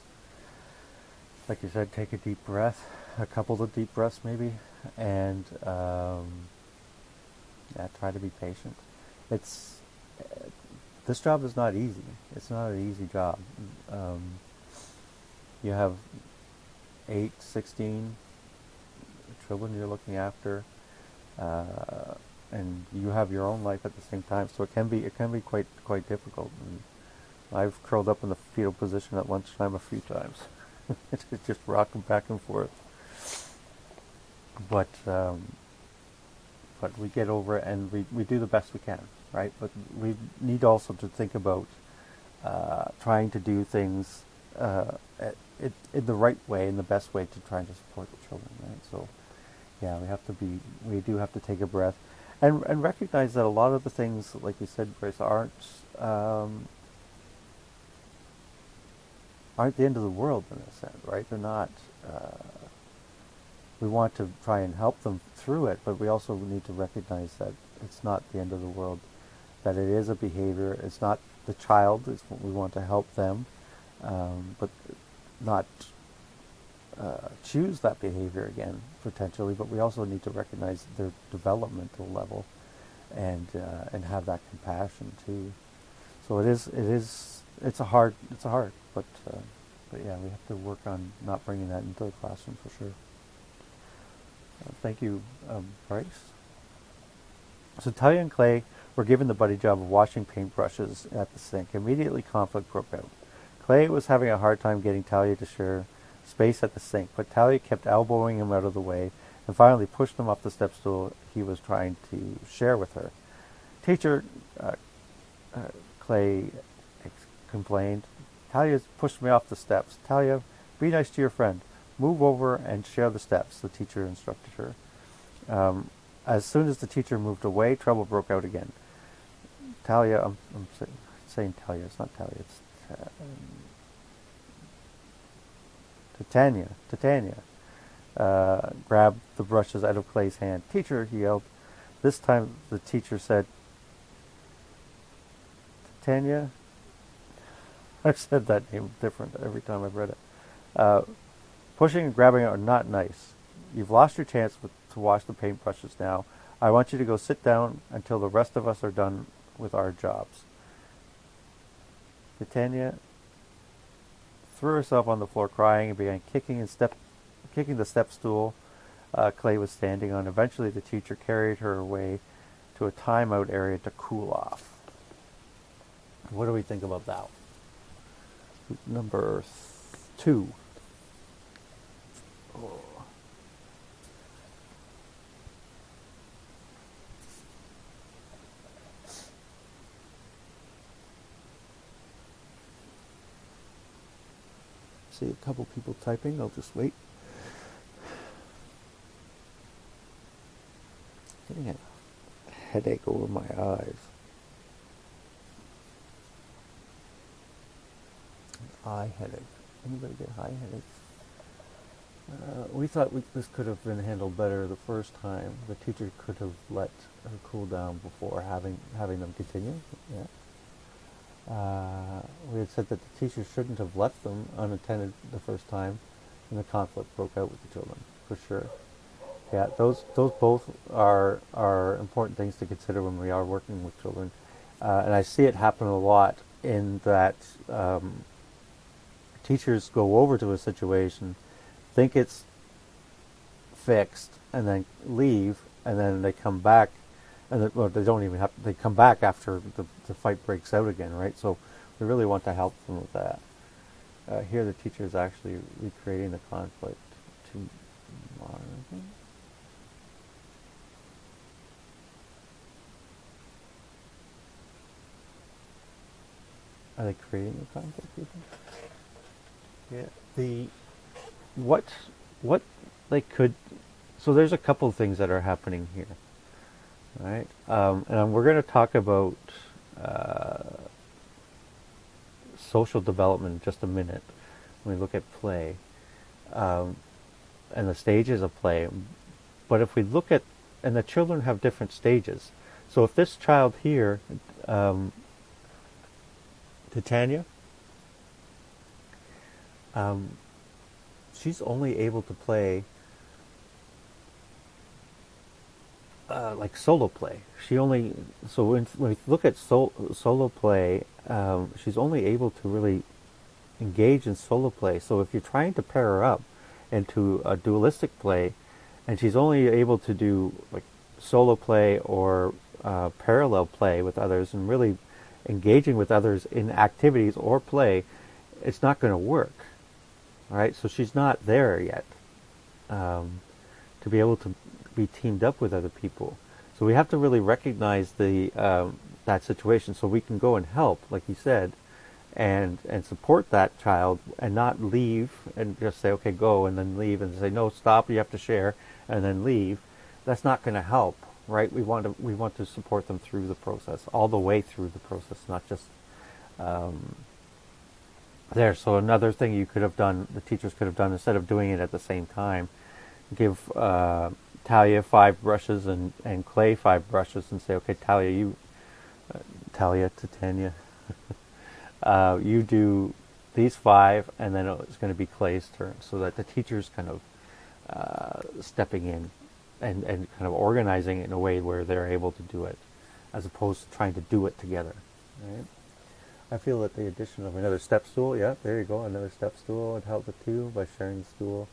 Like you said, take a deep breath, a couple of deep breaths maybe, and try to be patient. This job is not easy. It's not an easy job. You have 8, 16 children you're looking after, and you have your own life at the same time. So it can be quite difficult. And I've curled up in the fetal position at lunchtime a few times. It's just rocking back and forth. But we get over it, and we do the best we can, right? But we need also to think about trying to do things in the right way, in the best way to try to support the children, right? So, yeah, we do have to take a breath, and recognize that a lot of the things, like you said, Grace, um, aren't the end of the world in a sense, right? They're not. We want to try and help them through it, but we also need to recognize that it's not the end of the world. That it is a behavior. It's not the child. It's what we want to help them, but not choose that behavior again potentially. But we also need to recognize their developmental level, and have that compassion too. So it's a hard, but yeah, we have to work on not bringing that into the classroom for sure. Thank you, Bryce. So Talia and Clay were given the buddy job of washing paintbrushes at the sink. Immediately conflict broke out. Clay was having a hard time getting Talia to share space at the sink, but Talia kept elbowing him out of the way and finally pushed him off the step stool he was trying to share with her. Teacher, Clay complained, Talia's pushed me off the steps. Talia, be nice to your friend. Move over and share the steps, the teacher instructed her. As soon as the teacher moved away, trouble broke out again. Talia, I'm saying Talia, it's not Talia, it's Titania, grabbed the brushes out of Clay's hand. Teacher, he yelled. This time the teacher said, Titania? I've said that name different every time I've read it. Pushing and grabbing are not nice. You've lost your chance to wash the paintbrushes now. I want you to go sit down until the rest of us are done with our jobs. Titania threw herself on the floor crying and began kicking the step stool Clay was standing on. Eventually the teacher carried her away to a timeout area to cool off. What do we think about that? Number 2. Oh. See a couple people typing. I'll just wait. Getting a headache over my eyes. Eye headache. Anybody get eye headaches? We thought this could have been handled better the first time. The teacher could have let her cool down before having them continue. Yeah. We had said that the teacher shouldn't have left them unattended the first time, and the conflict broke out with the children, for sure. Yeah, those both are important things to consider when we are working with children, and I see it happen a lot in that teachers go over to a situation, think it's fixed, and then leave, and then they come back, and they don't even have. They come back after the fight breaks out again, right? So we really want to help them with that. Here, the teacher is actually recreating the conflict tomorrow. Are they creating the conflict, people? Yeah. What they could. So there's a couple of things that are happening here, right? And we're going to talk about social development in just a minute when we look at play and the stages of play. But if we look at, and the children have different stages. So if this child here, Titania, she's only able to play like solo play. So when we look at solo play, she's only able to really engage in solo play. So if you're trying to pair her up into a dualistic play, and she's only able to do like solo play or parallel play with others, and really engaging with others in activities or play, it's not going to work. All right, so she's not there yet to be able to be teamed up with other people. So we have to really recognize that situation, so we can go and help, like you said, and support that child and not leave and just say, okay, go, and then leave and say, no, stop, you have to share, and then leave. That's not going to help, right? We want to support them through the process, all the way through the process, not just there. So another thing you could have done, the teachers could have done, instead of doing it at the same time, give Talia 5 brushes and Clay 5 brushes and say, okay, Talia to Tanya, you do these 5, and then it's going to be Clay's turn, so that the teacher's kind of stepping in and kind of organizing it in a way where they're able to do it, as opposed to trying to do it together. Right? I feel that the addition of another step stool, yeah, there you go, another step stool would help the two by sharing the stool.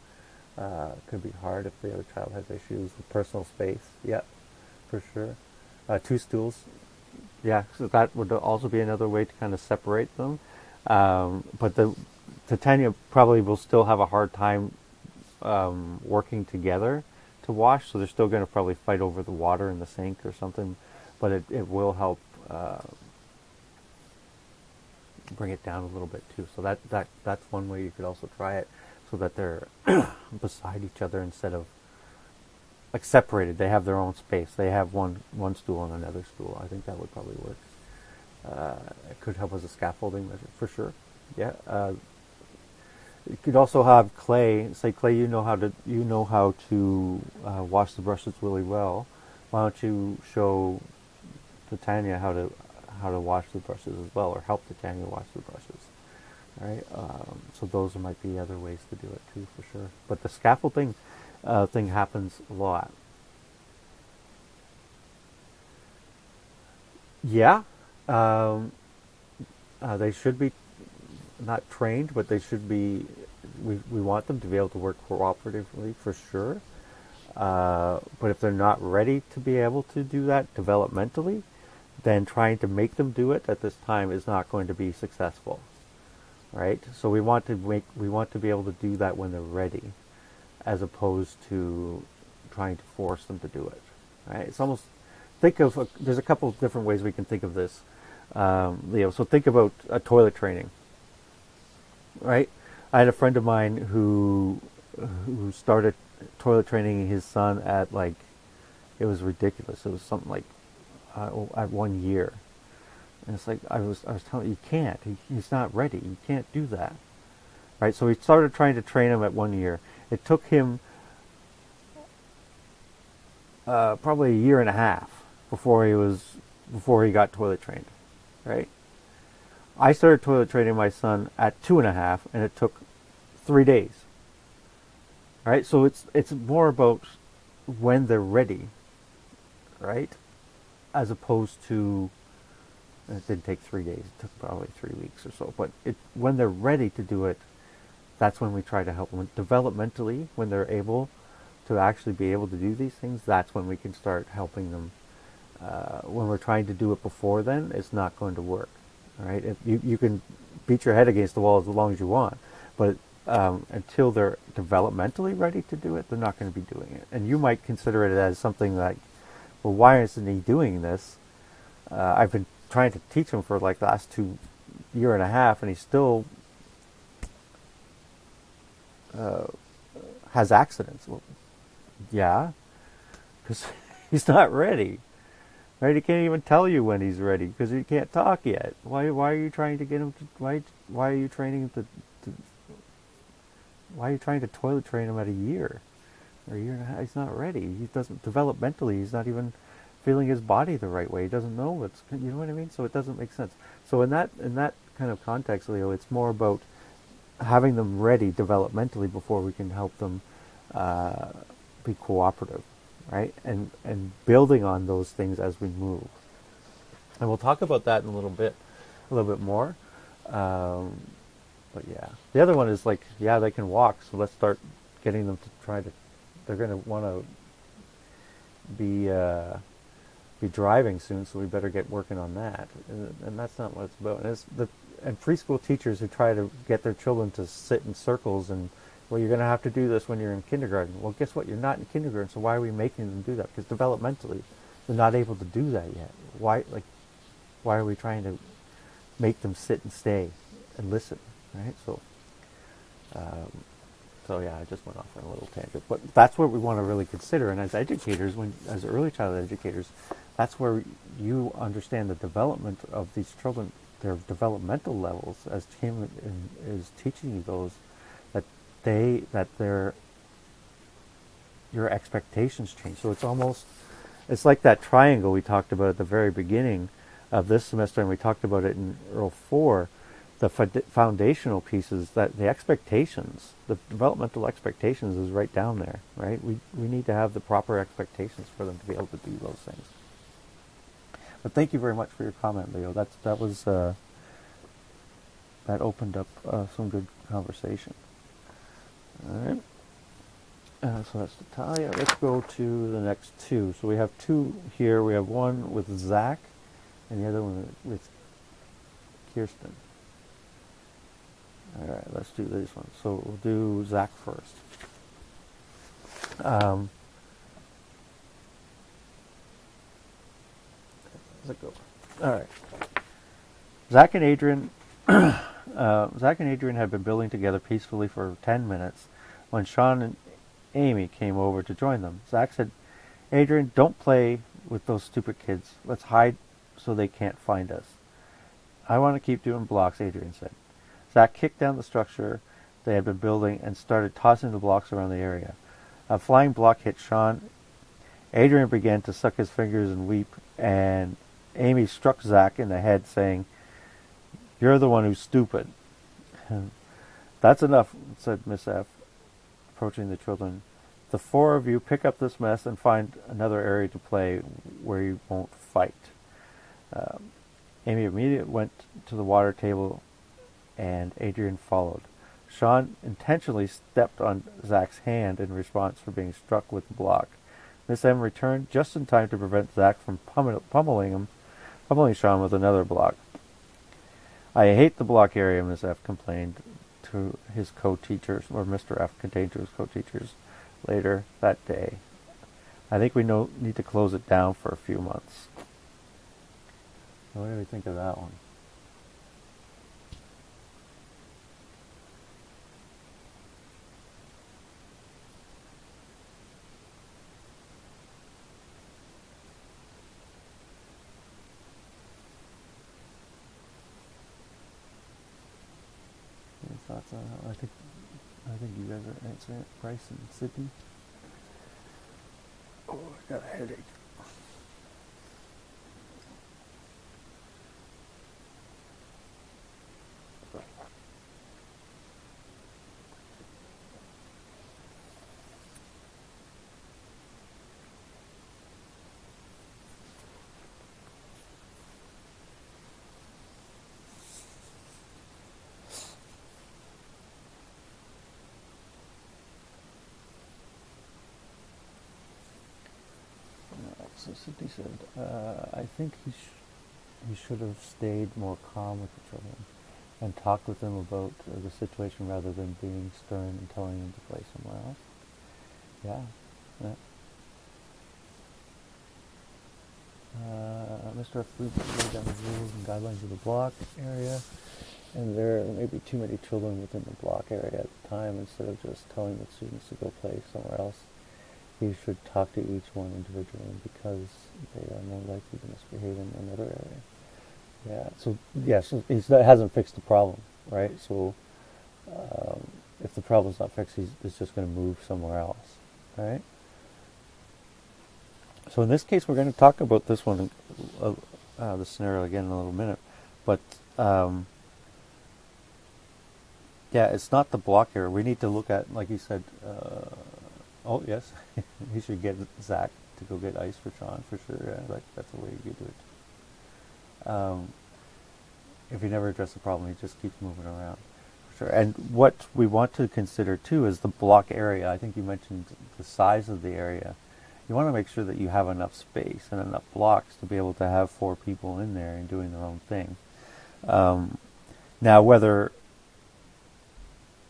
Could be hard if the other child has issues with personal space. Yeah, for sure. 2 stools. Yeah, so that would also be another way to kind of separate them. But the Titania probably will still have a hard time working together to wash, so they're still going to probably fight over the water in the sink or something. But it will help bring it down a little bit too. So that's one way you could also try it, so that they're beside each other instead of like separated. They have their own space. They have one stool and another stool. I think that would probably work. It could help as a scaffolding measure for sure. Yeah. You could also have Clay say, Clay, you know how to wash the brushes really well. Why don't you show Titania how to wash the brushes as well, or help Titania wash the brushes. Right. So those might be other ways to do it too, for sure. But the scaffolding thing happens a lot. Yeah. They should be not trained, but they should be. We want them to be able to work cooperatively for sure. But if they're not ready to be able to do that developmentally, then trying to make them do it at this time is not going to be successful. Right? So we want to be able to do that when they're ready, as opposed to trying to force them to do it. Right? It's almost there's a couple of different ways we can think of this, Leo. So think about toilet training. Right? I had a friend of mine who started toilet training his son at it was ridiculous. It was something like at 1 year. And it's like I was telling you, can't. He's not ready. You can't do that, right? So we started trying to train him at 1 year. It took him probably a year and a half before he got toilet trained, right? I started toilet training my son at 2.5, and it took 3 days. Right? So it's more about when they're ready, right? As opposed to, it didn't take 3 days, it took probably 3 weeks or so. But when they're ready to do it, that's when we try to help them. Developmentally, when they're able to actually be able to do these things, that's when we can start helping them. When we're trying to do it before then, it's not going to work. Right? You can beat your head against the wall as long as you want, but until they're developmentally ready to do it, they're not going to be doing it. And you might consider it as something like, well, why isn't he doing this? I've been trying to teach him for the last 1.5 years, and he still has accidents. Well, yeah, because he's not ready. Right? He can't even tell you when he's ready because he can't talk yet. Why are you trying to get him to? Why are you training him to? Why are you trying to toilet train him at 1 year or 1.5 years? He's not ready. He doesn't developmentally. He's not even feeling his body the right way. He doesn't know what's. You know what I mean? So it doesn't make sense. So in that kind of context, Leo, it's more about having them ready developmentally before we can help them be cooperative. Right, and building on those things as we move, and we'll talk about that in a little bit more. But yeah, the other one is they can walk, so let's start getting them to try to. They're going to want to be driving soon, so we better get working on that. And that's not what it's about. And preschool teachers who try to get their children to sit in circles and, well, you're going to have to do this when you're in kindergarten. Well, guess what? You're not in kindergarten, so why are we making them do that? Because developmentally, they're not able to do that yet. Why are we trying to make them sit and stay and listen, right? Um, so yeah, I just went off on a little tangent, but that's what we want to really consider. And as educators, as early childhood educators, that's where you understand the development of these children, their developmental levels, as Tim is teaching you those, that your expectations change. So it's like that triangle we talked about at the very beginning of this semester, and we talked about it in EARL 4. The foundational pieces, that the expectations, the developmental expectations is right down there, right? We need to have the proper expectations for them to be able to do those things. But thank you very much for your comment, Leo. That opened up some good conversation. All right. So that's Natalia. Let's go to the next two. So we have two here. We have one with Zach, and the other one with Kirsten. All right, let's do this one. So we'll do Zach first. How's it go? All right. Zach and Adrian had been building together peacefully for 10 minutes when Sean and Amy came over to join them. Zach said, "Adrian, don't play with those stupid kids. Let's hide so they can't find us." "I want to keep doing blocks," Adrian said. Zach kicked down the structure they had been building and started tossing the blocks around the area. A flying block hit Sean. Adrian began to suck his fingers and weep, and Amy struck Zach in the head, saying, "You're the one who's stupid." "That's enough," said Miss F., approaching the children. "The four of you pick up this mess and find another area to play where you won't fight." Amy immediately went to the water table, and Adrian followed. Sean intentionally stepped on Zach's hand in response for being struck with the block. Miss M returned just in time to prevent Zach from pummeling Sean with another block. "I hate the block area," Miss F complained to his co-teachers, or Mr. F complained to his co-teachers later that day. "I think we need to close it down for a few months." What do we think of that one? Any thoughts on that? I think you guys are answering it. Bryce and Sydney. Oh, I got a headache. So Sydney said, "I think he should have stayed more calm with the children and talked with them about the situation rather than being stern and telling them to play somewhere else." Yeah. Mr. F. laid down the rules and guidelines of the block area, and there may be too many children within the block area at the time. Instead of just telling the students to go play somewhere else, he should talk to each one individually because they are more likely to misbehave in another area. So he hasn't fixed the problem, right? So if the problem's not fixed, he's just going to move somewhere else, right? So in this case, we're going to talk about this one, the scenario again in a little minute, but it's not the block area. We need to look at, like you said. Oh yes, he should get Zach to go get ice for Sean for sure. Yeah, that's the way you do it. If you never address the problem, he just keeps moving around. For sure. And what we want to consider too is the block area. I think you mentioned the size of the area. You want to make sure that you have enough space and enough blocks to be able to have 4 people in there and doing their own thing. Now, whether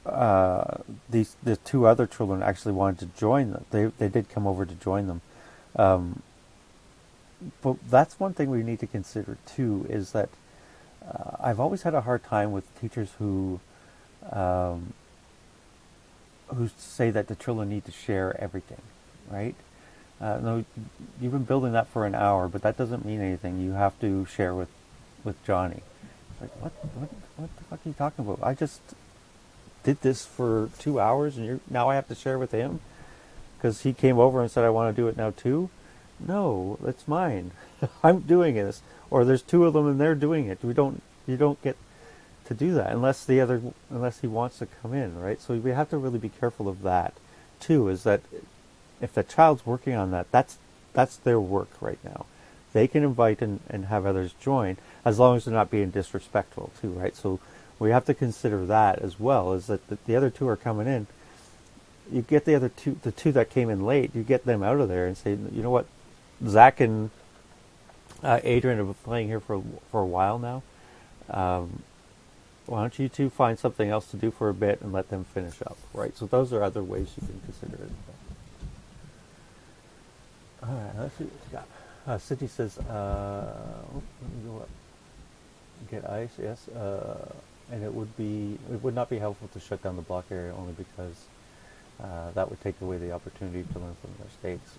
the 2 other children actually wanted to join them, they did come over to join them. But that's one thing we need to consider too, is that I've always had a hard time with teachers um, who say that the children need to share everything, right? No, you've been building that for an hour, but that doesn't mean anything. You have to share with Johnny. It's like, what the fuck are you talking about? I just did this for 2 hours, and now I have to share with him because he came over and said I want to do it now too. No, that's mine. I'm doing this, or there's two of them and they're doing it. You don't get to do that unless he wants to come in, right? So we have to really be careful of that too. Is that if the child's working on that, that's their work right now. They can invite and have others join as long as they're not being disrespectful too, right? So we have to consider that as well. Is that the other two are coming in. You get the two that came in late. You get them out of there and say, you know what, Zach and Adrian have been playing here for a while now. Why don't you two find something else to do for a bit and let them finish up, right? So those are other ways you can consider it. All right, let's see what you got. Sydney says, let me go up. Get ice, yes. And it would not be helpful to shut down the block area only because that would take away the opportunity to learn from their mistakes.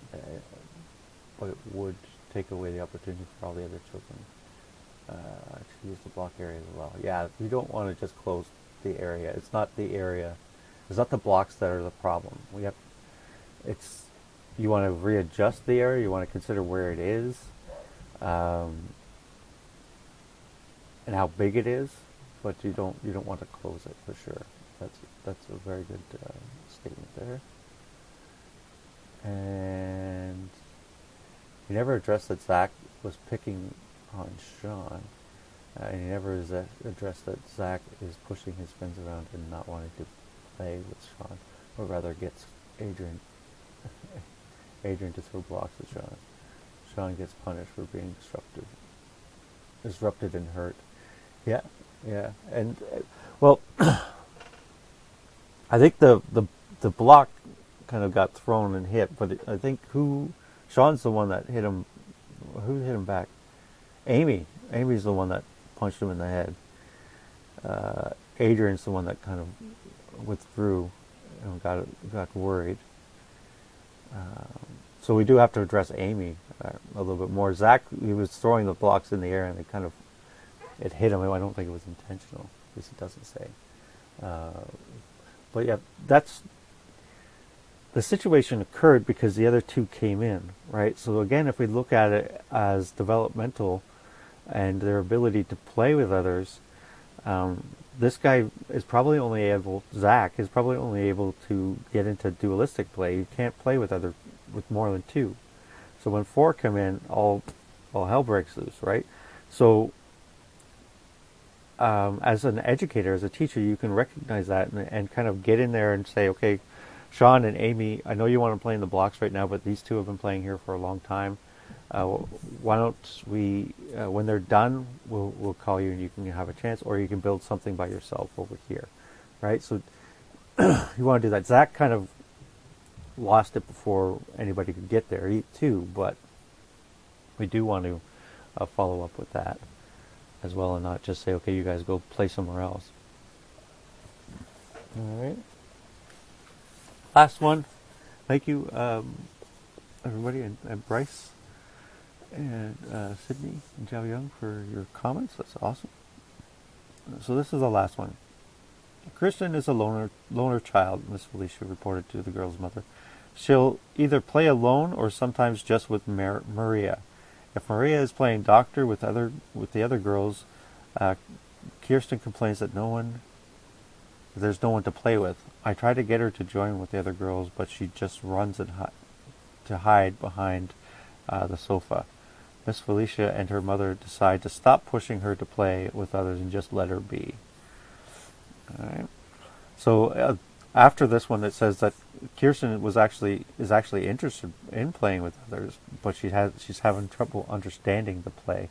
But it would take away the opportunity for all the other children to use the block area as well. Yeah, you don't want to just close the area. It's not the area. It's not the blocks that are the problem. You want to readjust the area. You want to consider where it is, and how big it is. But you don't want to close it for sure. That's a very good statement there. And he never addressed that Zach was picking on Sean, and he never addressed that Zach is pushing his friends around and not wanting to play with Sean, or rather gets Adrian to throw blocks at Sean. Sean gets punished for being disrupted and hurt. Yeah, and well, I think the block kind of got thrown and hit, but I think Sean's the one that hit him. Who hit him back? Amy's the one that punched him in the head. Adrian's the one that kind of withdrew and got worried. So we do have to address Amy a little bit more. Zach, he was throwing the blocks in the air and it hit him. I don't think it was intentional, because he doesn't say. But yeah, the situation occurred because the other two came in, right? So again, if we look at it as developmental and their ability to play with others, this guy is probably only able, Zach is probably only able to get into dualistic play. You can't play with more than two. So when four come in, all hell breaks loose, right? So as an educator, as a teacher, you can recognize that and kind of get in there and say, okay, Sean and Amy, I know you want to play in the blocks right now, but these two have been playing here for a long time. Why don't we, when they're done, we'll call you and you can have a chance, or you can build something by yourself over here, right? So you want to do that. Zach kind of lost it before anybody could get there too, but we do want to follow up with that as well, and not just say, okay, you guys go play somewhere else. All right. Last one. Thank you, everybody, and Bryce, and Sydney, and Zhao Young for your comments. That's awesome. So this is the last one. Kristen is a loner child, Miss Felicia reported to the girl's mother. She'll either play alone or sometimes just with Maria. If Maria is playing doctor with the other girls, Kirsten complains that there's no one to play with. I try to get her to join with the other girls, but she just runs to hide behind the sofa. Miss Felicia and her mother decide to stop pushing her to play with others and just let her be. All right. So after this one, it says that Kirsten is actually interested in playing with others, but she's having trouble understanding the play.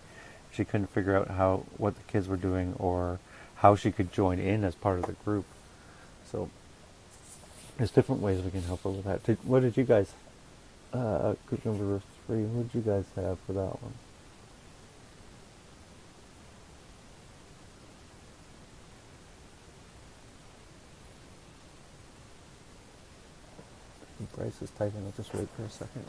She couldn't figure out what the kids were doing or how she could join in as part of the group. So there's different ways we can help her with that. What did you guys, group number 3, what did you guys have for that one? Bryce is typing. I'll just wait for a second.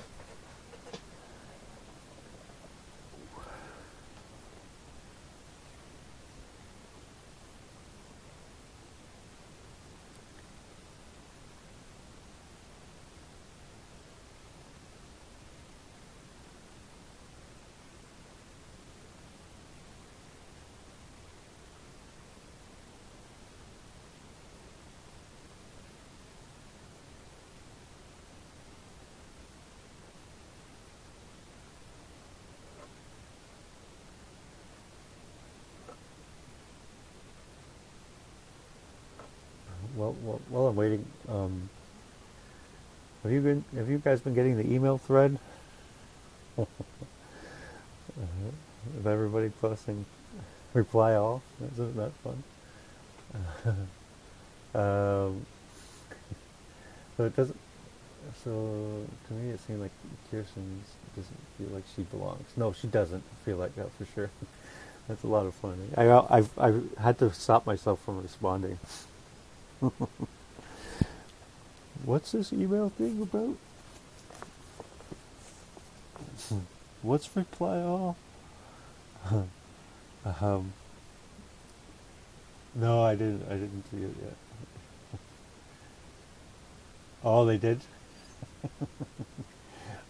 Well, while I'm waiting, have you guys been getting the email thread of everybody posting reply all? Isn't that fun? Um, so it doesn't. So to me, it seemed like Kirsten doesn't feel like she belongs. No, she doesn't feel like that for sure. That's a lot of fun. I've had to stop myself from responding. What's this email thing about? What's reply all? um, no, I didn't. I didn't see it yet. Oh, they did.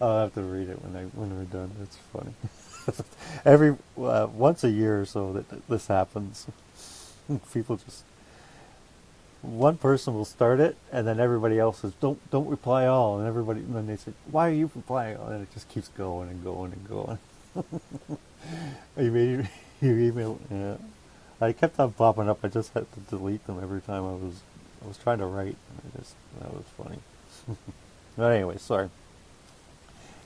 I'll have to read it when we're done. It's funny. Every once a year or so that this happens. People just one person will start it, and then everybody else says, "Don't reply all," and then they say, "Why are you replying all?" And it just keeps going and going and going. You email, yeah. I kept on popping up. I just had to delete them every time I was trying to write. That was funny. But anyway, sorry.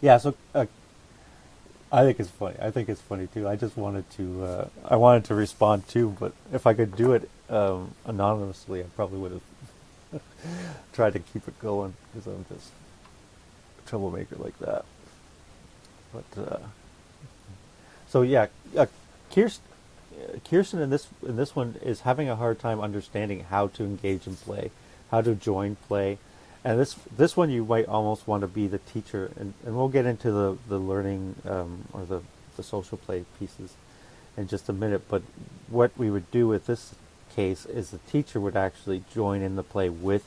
Yeah, so I think it's funny. I think it's funny too. I just wanted to. I wanted to respond too, but if I could do it anonymously, I probably would have tried to keep it going because I'm just a troublemaker like that. But so yeah, Kirsten in this one is having a hard time understanding how to engage in play, how to join play. And this one you might almost want to be the teacher, and we'll get into the learning or the social play pieces in just a minute. But what we would do with this case is the teacher would actually join in the play with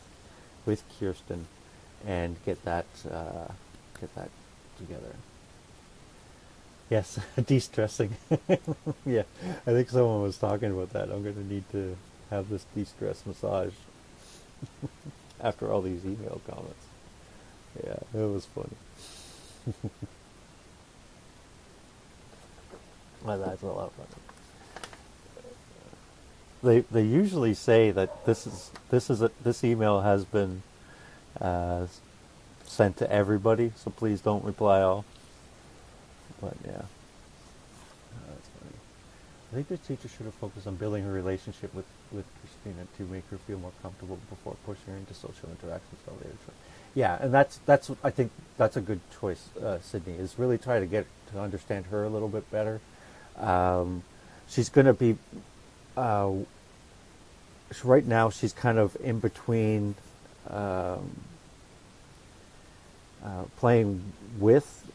Kirsten and get that together. Yes, de-stressing. Yeah, I think someone was talking about that. I'm going to need to have this de-stress massage. After all these email comments. Yeah, it was funny. Well, that's a lot of fun. They usually say that this email has been sent to everybody, so please don't reply all. But yeah, that's funny. I think the teacher should have focused on building her relationship with Christina to make her feel more comfortable before pushing her into social interactions later. Yeah, and that's I think that's a good choice, Sydney. Is really try to get to understand her a little bit better. She's going to be right now. She's kind of in between playing with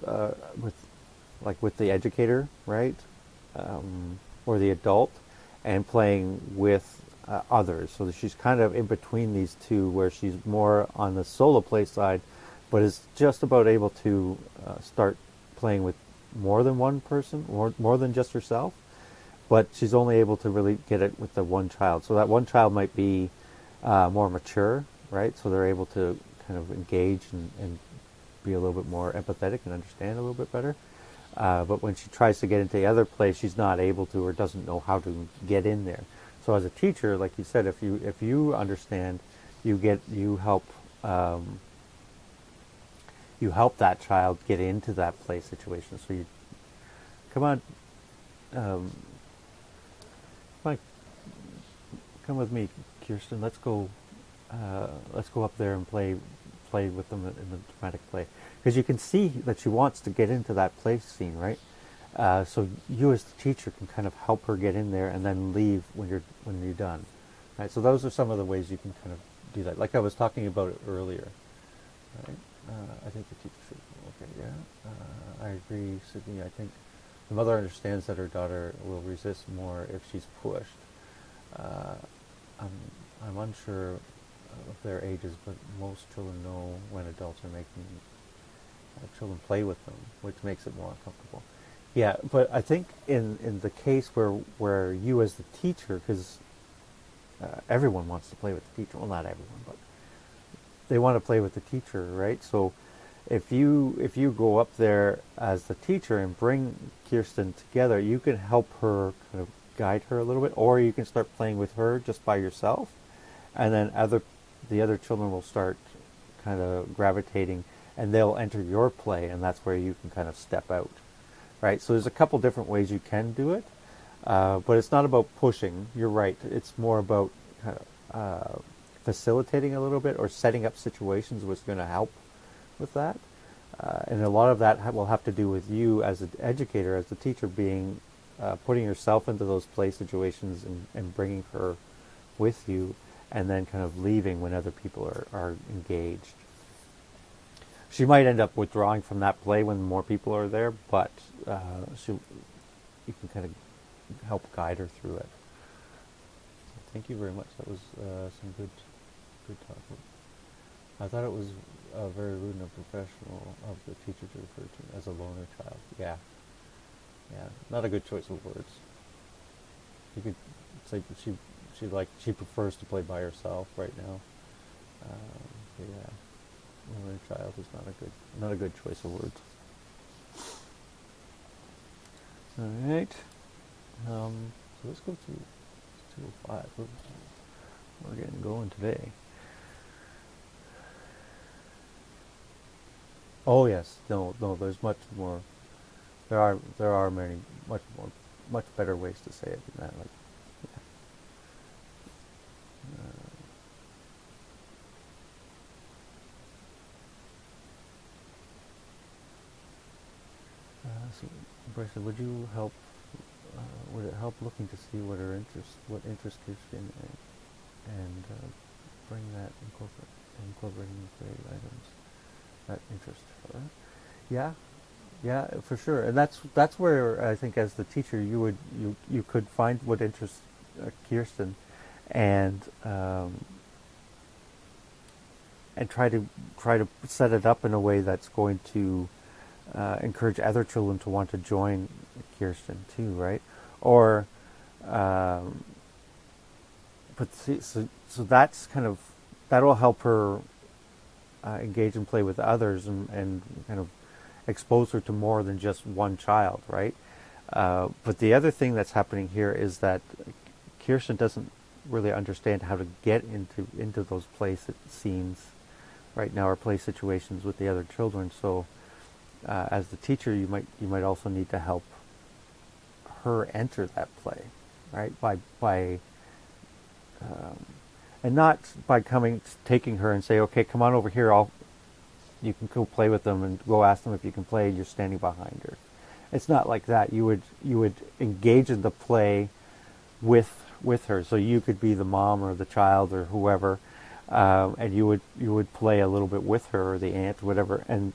the educator, right? Or the adult, and playing with others. So that she's kind of in between these two, where she's more on the solo play side, but is just about able to start playing with more than one person, or more than just herself. But she's only able to really get it with the one child. So that one child might be more mature, right? So they're able to kind of engage and be a little bit more empathetic and understand a little bit better. But when she tries to get into the other place, she's not able to, or doesn't know how to get in there. So as a teacher, like you said, if you understand, you help that child get into that play situation. So you come on, come with me, Kirsten. Let's go up there and play with them in the dramatic play, because you can see that she wants to get into that play scene, right? So you as the teacher can kind of help her get in there and then leave when you're done, right? So those are some of the ways you can kind of do that, like I was talking about it earlier, right? I think the teacher should. Okay, yeah. I agree, Sydney. I think the mother understands that her daughter will resist more if she's pushed. Uh, I'm, I'm unsure of their ages, but most children know when adults are making children play with them, which makes it more uncomfortable. Yeah, but I think in the case where you as the teacher, because everyone wants to play with the teacher. Well, not everyone, but they want to play with the teacher, right? So if you go up there as the teacher and bring Kirsten together, you can help her kind of guide her a little bit, or you can start playing with her just by yourself, and then the other children will start kind of gravitating, and they'll enter your play, and that's where you can kind of step out, right? So there's a couple different ways you can do it, but it's not about pushing. You're right. It's more about kind of facilitating a little bit or setting up situations what's going to help with that. And a lot of that will have to do with you as an educator, as the teacher, being putting yourself into those play situations and bringing her with you, and then kind of leaving when other people are engaged. She might end up withdrawing from that play when more people are there, but you can kind of help guide her through it. So thank you very much. That was some good talk. I thought it was very rude and unprofessional of the teacher to refer to as a loner child. Yeah, not a good choice of words. You could say she prefers to play by herself right now. Yeah, loner child is not a good choice of words. All right. So let's go to 205. We're getting going today. Oh yes, no. There's much more. There are many much better ways to say it than that. Like, so, Bryce, would you help? Would it help looking to see what interest Kirsten and bring that incorporating the play items that interest her? Yeah, for sure. And that's where I think as the teacher you could find what interests Kirsten, and try to set it up in a way that's going to encourage other children to want to join Kirsten too, right? Or but see, so that's kind of that'll help her engage and play with others, and kind of expose her to more than just one child, right? But the other thing that's happening here is that Kirsten doesn't really understand how to get into those play scenes right now, or play situations with the other children. So as the teacher, you might also need to help her enter that play, right? By and not by taking her and say, okay, come on over here. You can go play with them and go ask them if you can play. And you're standing behind her. It's not like that. You would engage in the play with her. So you could be the mom or the child or whoever, and you would play a little bit with her, or the aunt, or whatever. And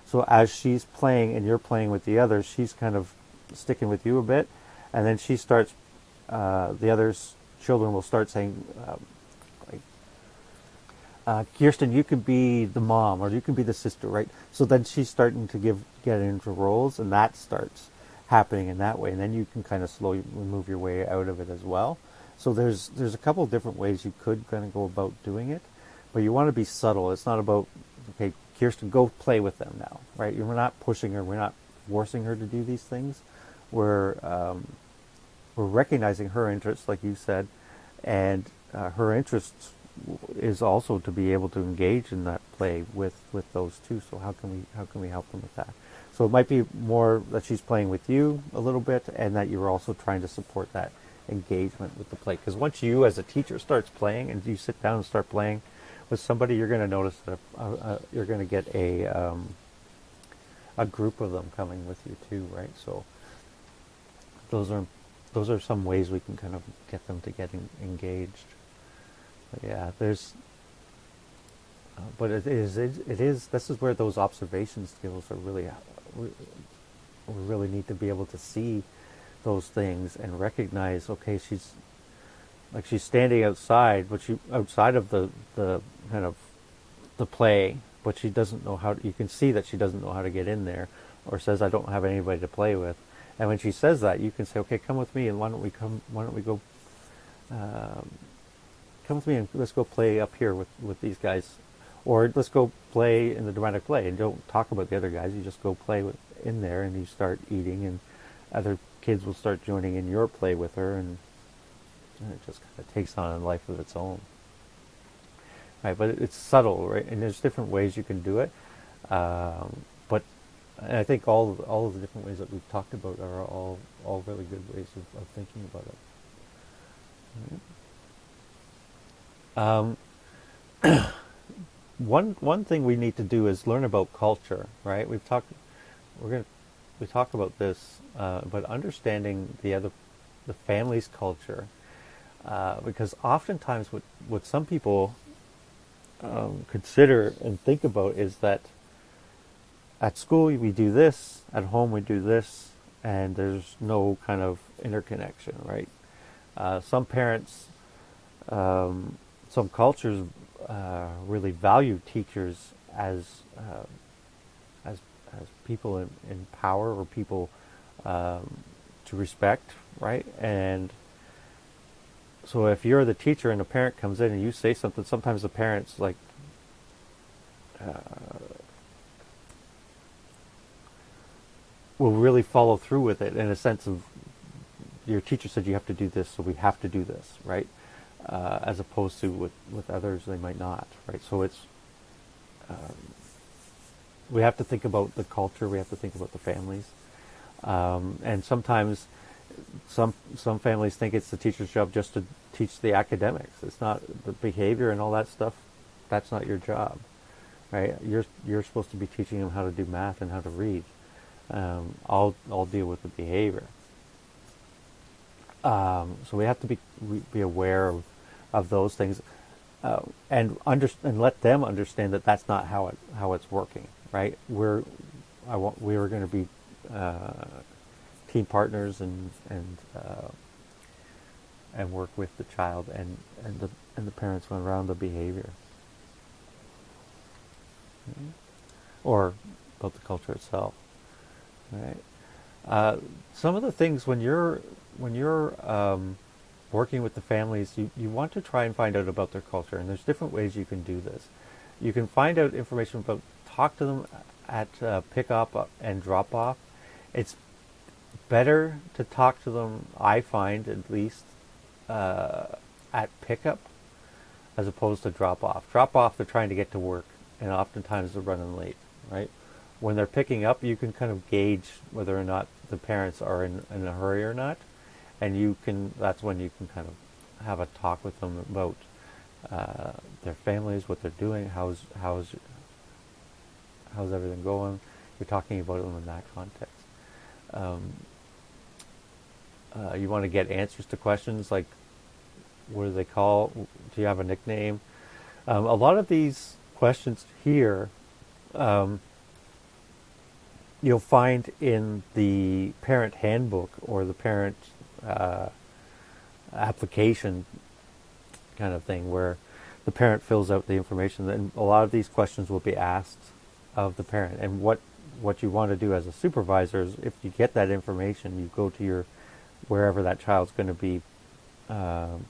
so as she's playing and you're playing with the others, she's kind of sticking with you a bit, and then she starts. The others children will start saying, Kirsten, you could be the mom, or you can be the sister, right? So then she's starting to get into roles, and that starts happening in that way, and then you can kind of slowly move your way out of it as well. So there's a couple of different ways you could kind of go about doing it, but you want to be subtle. It's not about, okay, Kirsten, go play with them now, right? We're not pushing her, we're not forcing her to do these things. We're recognizing her interests, like you said, and her interests is also to be able to engage in that play with those two. So how can we help them with that? So it might be more that she's playing with you a little bit, and that you're also trying to support that engagement with the play. Because once you as a teacher starts playing and you sit down and start playing with somebody, you're going to notice that you're going to get a group of them coming with you too, right? So those are some ways we can kind of get them to get engaged. But yeah, there's But it is. This is where those observation skills are really. We really need to be able to see those things and recognize. Okay, she's standing outside, but she outside of the kind of the play, but she doesn't know how. You can see that she doesn't know how to get in there, or says, "I don't have anybody to play with." And when she says that, you can say, "Okay, come with me, and why don't we come? Why don't we go? Come with me, and let's go play up here with these guys, or let's go play in the dramatic play." And don't talk about the other guys. You just go play in there, and you start eating, and other kids will start joining in your play with her, and it just kind of takes on a life of its own. Right, but it's subtle, right? And there's different ways you can do it. But I think all of the different ways that we've talked about are all really good ways of thinking about it. One thing we need to do is learn about culture, right? We talk about this, but understanding the family's culture, because oftentimes what some people consider and think about is that at school we do this, at home we do this, and there's no kind of interconnection, right? Some parents, some cultures really value teachers as as people in power, or people to respect, right? And so if you're the teacher and a parent comes in and you say something, sometimes the parents like will really follow through with it, in a sense of, your teacher said you have to do this, so we have to do this, right? As opposed to with others, they might not, right? So it's we have to think about the culture, we have to think about the families, and sometimes some families think it's the teacher's job just to teach the academics. It's not the behavior and all that stuff. That's not your job, right? You're supposed to be teaching them how to do math and how to read. I'll deal with the behavior. So we have to be aware of those things, and let them understand that that's not how it's working, right? We were going to be team partners and work with the child and the parents around the behavior, or about the culture itself, right? Some of the things when you're working with the families, you want to try and find out about their culture, and there's different ways you can do this. You can find out information about, talk to them at pick up and drop off. It's better to talk to them, I find at least, at pickup as opposed to drop off. Drop off, they're trying to get to work, and oftentimes they're running late, right? When they're picking up, you can kind of gauge whether or not the parents are in a hurry or not, and that's when you can kind of have a talk with them about their families, what they're doing, how's everything going. You're talking about them in that context. You want to get answers to questions like, what do they call? Do you have a nickname? A lot of these questions here, you'll find in the parent handbook or the parent application kind of thing, where the parent fills out the information, and a lot of these questions will be asked of the parent. And what you want to do as a supervisor is, if you get that information, you go to wherever that child's going to be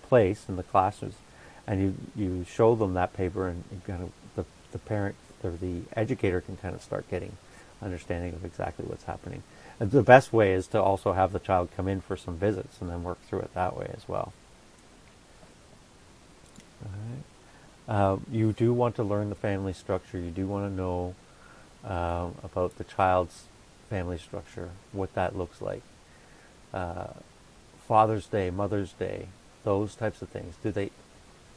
placed in the classes, and you show them that paper, and you kind of the parent or the educator can kind of start getting understanding of exactly what's happening. And the best way is to also have the child come in for some visits and then work through it that way as well. All right. You do want to learn the family structure. You do want to know about the child's family structure, what that looks like. Father's Day, Mother's Day, those types of things. Do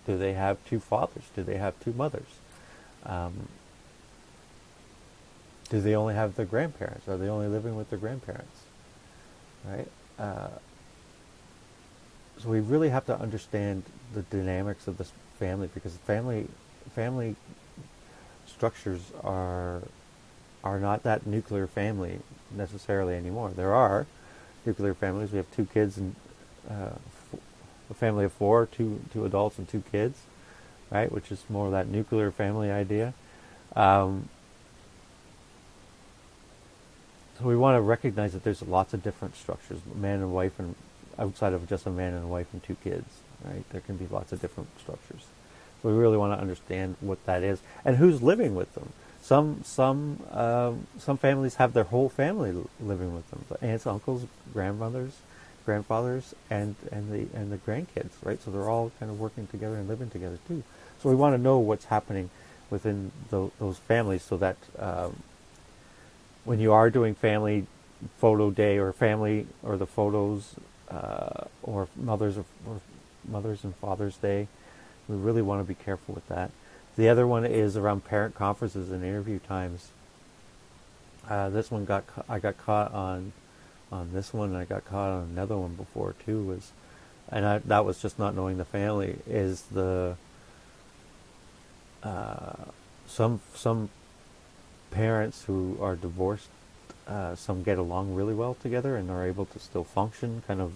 they have two fathers? Do they have two mothers? Do they only have their grandparents? Are they only living with their grandparents? Right? So we really have to understand the dynamics of this family, because family structures are not that nuclear family necessarily anymore. There are nuclear families. We have 2 kids and a family of 4, two adults and 2 kids, right? Which is more of that nuclear family idea. So we want to recognize that there's lots of different structures, man and wife, and outside of just a man and a wife and 2 kids, right? There can be lots of different structures. So we really want to understand what that is and who's living with them. Some families have their whole family living with them: the aunts, uncles, grandfathers, and the grandkids, right? So they're all kind of working together and living together too. So we want to know what's happening within those families, so that when you are doing family photo day or family or the photos or Mother's and Father's Day, we really want to be careful with that. The other one is around parent conferences and interview times. This one I got caught on this one, and I got caught on another one before too. That was just not knowing the family. Is the some parents who are divorced, some get along really well together and are able to still function kind of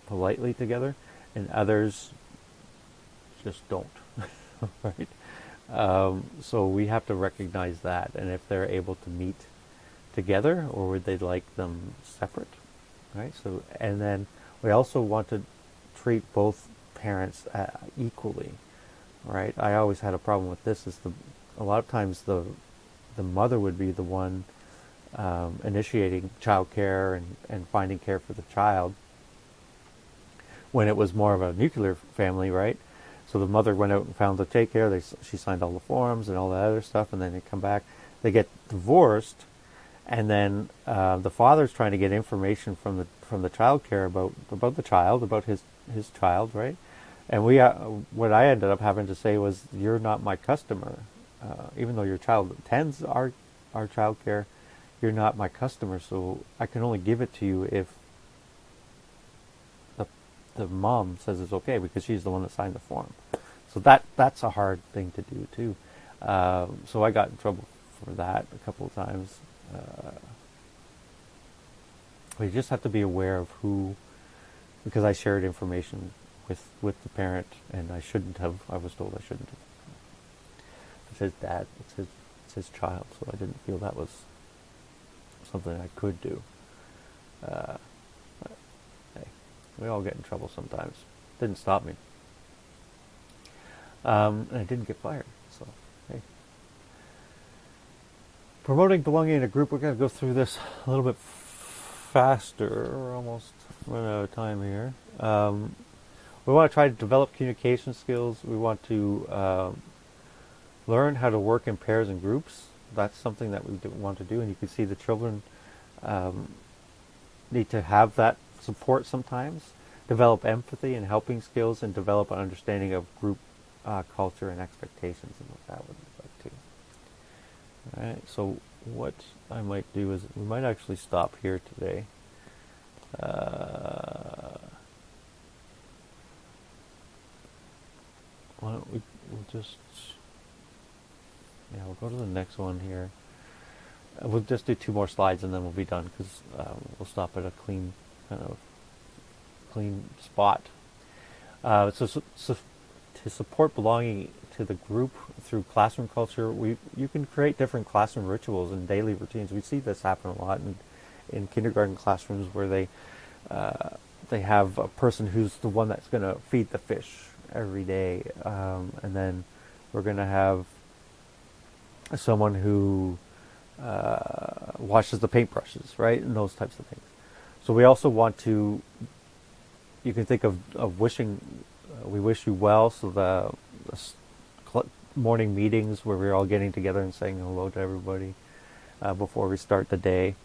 politely together, and others just don't. Right? So we have to recognize that, and if they're able to meet together, or would they like them separate, right? So, and then we also want to treat both parents equally, right? I always had a problem with this. A lot of times the mother would be the one initiating child care and finding care for the child, when it was more of a nuclear family, right? So the mother went out and found the daycare. She signed all the forms and all that other stuff, and then they come back. They get divorced, and then the father's trying to get information from the child care about the child, about his child, right? And what I ended up having to say was, "You're not my customer, even though your child attends our child care. You're not my customer, so I can only give it to you if the mom says it's okay, because she's the one that signed the form." So that's a hard thing to do too. So I got in trouble for that a couple of times. We just have to be aware of who, because I shared information with the parent, and I shouldn't have. I was told I shouldn't have. It's his dad. It's his child. So I didn't feel that was something I could do. But, hey, we all get in trouble sometimes. Didn't stop me. And I didn't get fired. So, hey. Promoting belonging in a group. We're going to go through this a little bit faster. We're almost running out of time here. We want to try to develop communication skills. We want to learn how to work in pairs and groups. That's something that we want to do. And you can see the children need to have that support sometimes. Develop empathy and helping skills, and develop an understanding of group culture and expectations, and what that would look like too. All right, so what I might do is, we might actually stop here today. Why don't we'll just, we'll go to the next one here. We'll just do 2 more slides and then we'll be done, because we'll stop at a clean spot. So to support belonging to the group through classroom culture, you can create different classroom rituals and daily routines. We see this happen a lot in kindergarten classrooms, where they have a person who's the one that's going to feed the fish every day, and then we're going to have someone who washes the paintbrushes, right, and those types of things. So we also want to, you can think of wishing, we wish you well, so the morning meetings where we're all getting together and saying hello to everybody before we start the day.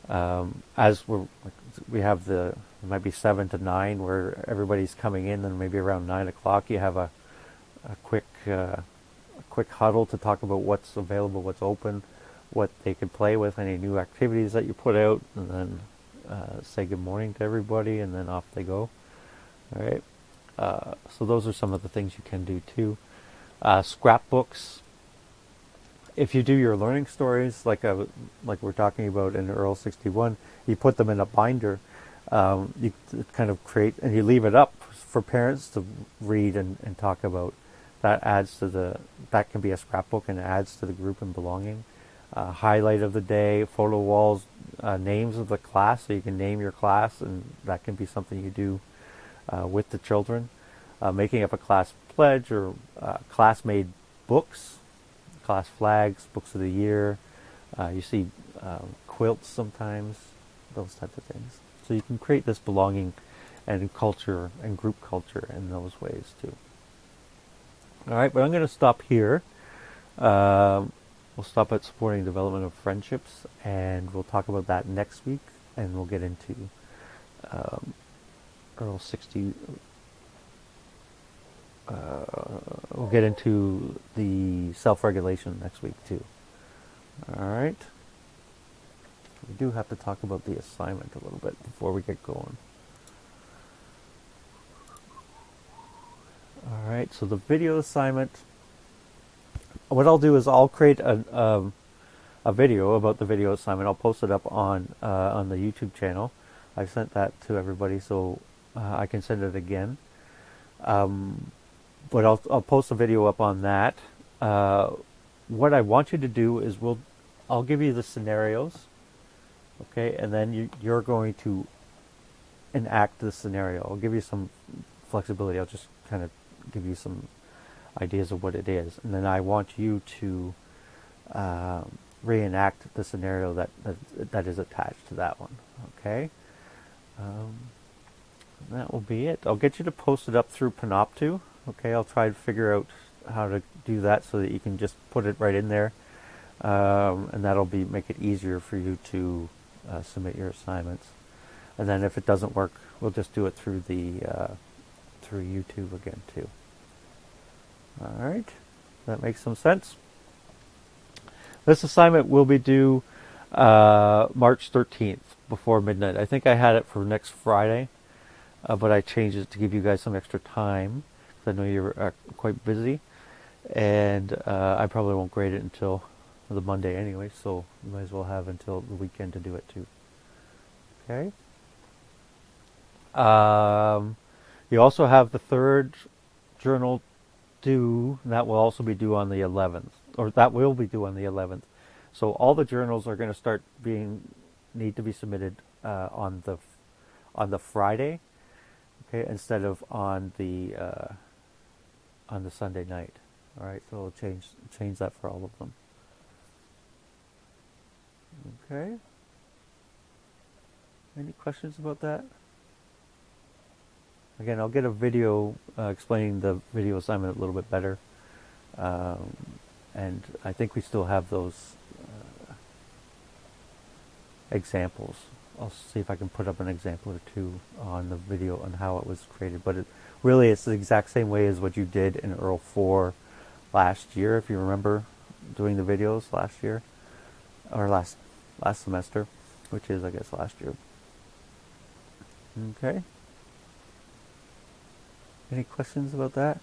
As we have it might be 7 to 9 where everybody's coming in, and maybe around 9 o'clock you have a quick huddle to talk about what's available, what's open, what they could play with, any new activities that you put out, and then say good morning to everybody, and then off they go. All right. So those are some of the things you can do too. Scrapbooks. if you do your learning stories, like we're talking about in EARL 61, you put them in a binder. You kind of create, and you leave it up for parents to read and talk about. That adds to that can be a scrapbook and adds to the group and belonging. Highlight of the day, photo walls, names of the class, so you can name your class, and that can be something you do with the children. Making up a class pledge or class-made books, class flags, books of the year. You see quilts sometimes, those types of things. So you can create this belonging and culture and group culture in those ways too. All right, but I'm going to stop here. We'll stop at supporting development of friendships, and we'll talk about that next week, and we'll get into EARL 60. We'll get into the self-regulation next week too. All right. We do have to talk about the assignment a little bit before we get going. All right, so the video assignment, what I'll do is I'll create a video about the video assignment. I'll post it up on the YouTube channel. I've sent that to everybody, so I can send it again. But I'll post a video up on that. What I want you to do is I'll give you the scenarios, okay, and then you're going to enact the scenario. I'll give you some flexibility. I'll just kind of give you some ideas of what it is, and then I want you to reenact the scenario that is attached to that one. Okay, that will be it. I'll get you to post it up through Panopto. Okay, I'll try to figure out how to do that so that you can just put it right in there, and that'll make it easier for you to submit your assignments. And then if it doesn't work, we'll just do it through through YouTube again too. All right, that makes some sense. This assignment will be due March 13th before midnight. I think I had it for next Friday, but I changed it to give you guys some extra time because I know you're quite busy, and I probably won't grade it until the Monday anyway, so you might as well have until the weekend to do it too. Okay. You also have the third journal due, and that will also be due on the 11th, or that will be due on the 11th. So all the journals are going to start need to be submitted on the Friday, okay, instead of on the Sunday night. All right, so we'll change that for all of them. Okay. Any questions about that? Again, I'll get a video explaining the video assignment a little bit better. And I think we still have those examples. I'll see if I can put up an example or two on the video on how it was created. But it's the exact same way as what you did in EARL 4 last year, if you remember doing the videos last year. Or last semester, which is, I guess, last year. Okay. Any questions about that?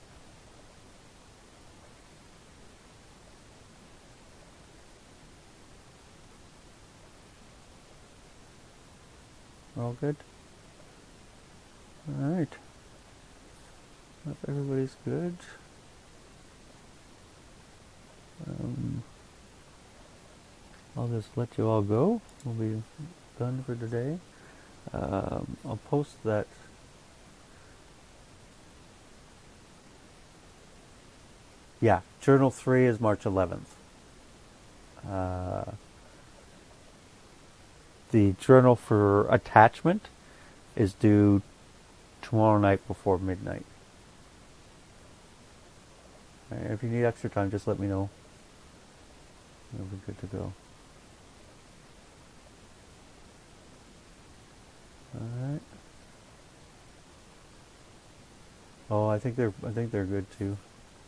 All good? All right. Hope everybody's good. I'll just let you all go. We'll be done for today. I'll post that. Yeah, Journal 3 is March 11th. The journal for attachment is due tomorrow night before midnight. Right, if you need extra time, just let me know. It'll be good to go. All right. Oh, I think they're good too.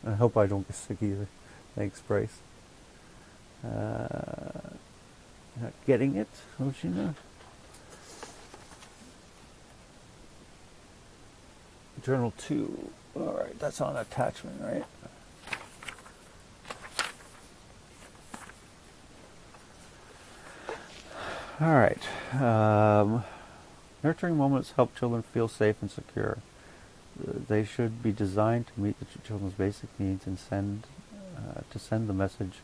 I hope I don't get sick either. Thanks, Bryce. Not getting it, Oshina. Journal 2. All right, that's on attachment, right? All right. Nurturing moments help children feel safe and secure. They should be designed to meet the children's basic needs and send the message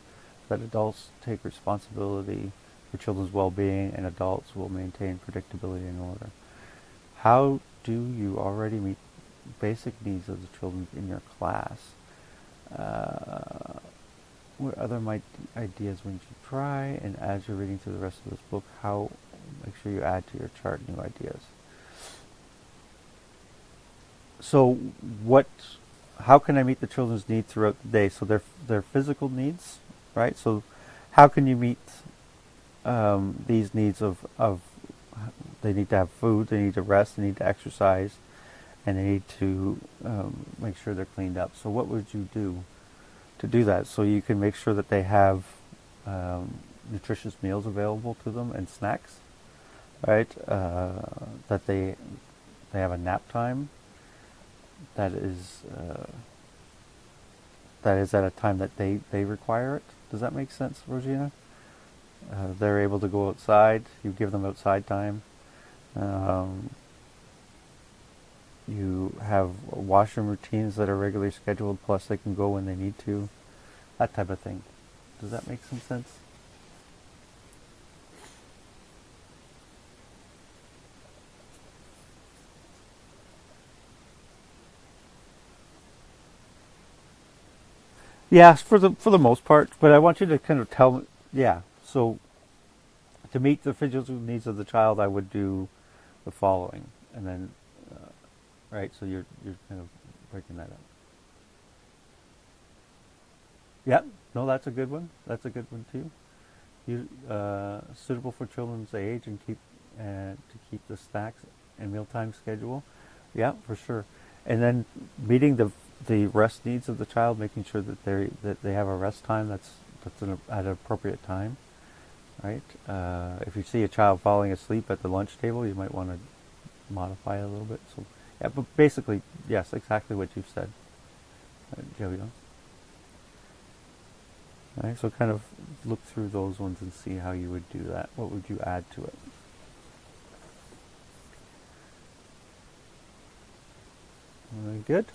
that adults take responsibility for children's well-being and adults will maintain predictability and order. How do you already meet basic needs of the children in your class? What other ideas would you try? And as you're reading through the rest of this book, make sure you add to your chart new ideas. So how can I meet the children's needs throughout the day? So their physical needs, right? So how can you meet these needs of they need to have food, they need to rest, they need to exercise, and they need to make sure they're cleaned up. So what would you do to do that? So you can make sure that they have nutritious meals available to them and snacks, right? That they have a nap time that is at a time that they require it. Does that make sense, Rosina? They're able to go outside. You give them outside time. You have washroom routines that are regularly scheduled, plus they can go when they need to. That type of thing. Does that make some sense? Yeah, for the most part. But I want you to kind of tell me. Yeah. So to meet the physical needs of the child, I would do the following, and then right. So you're kind of breaking that up. Yeah. No, that's a good one. That's a good one too. You suitable for children's age and to keep the snacks and mealtime schedule. Yeah, for sure. And then meeting the rest needs of the child, making sure that they have a rest time at an appropriate time, right? If you see a child falling asleep at the lunch table, you might want to modify it a little bit. So yeah, but basically, yes, exactly what you've said, Joey. Right, so kind of look through those ones and see how you would do that. What would you add to it? Good.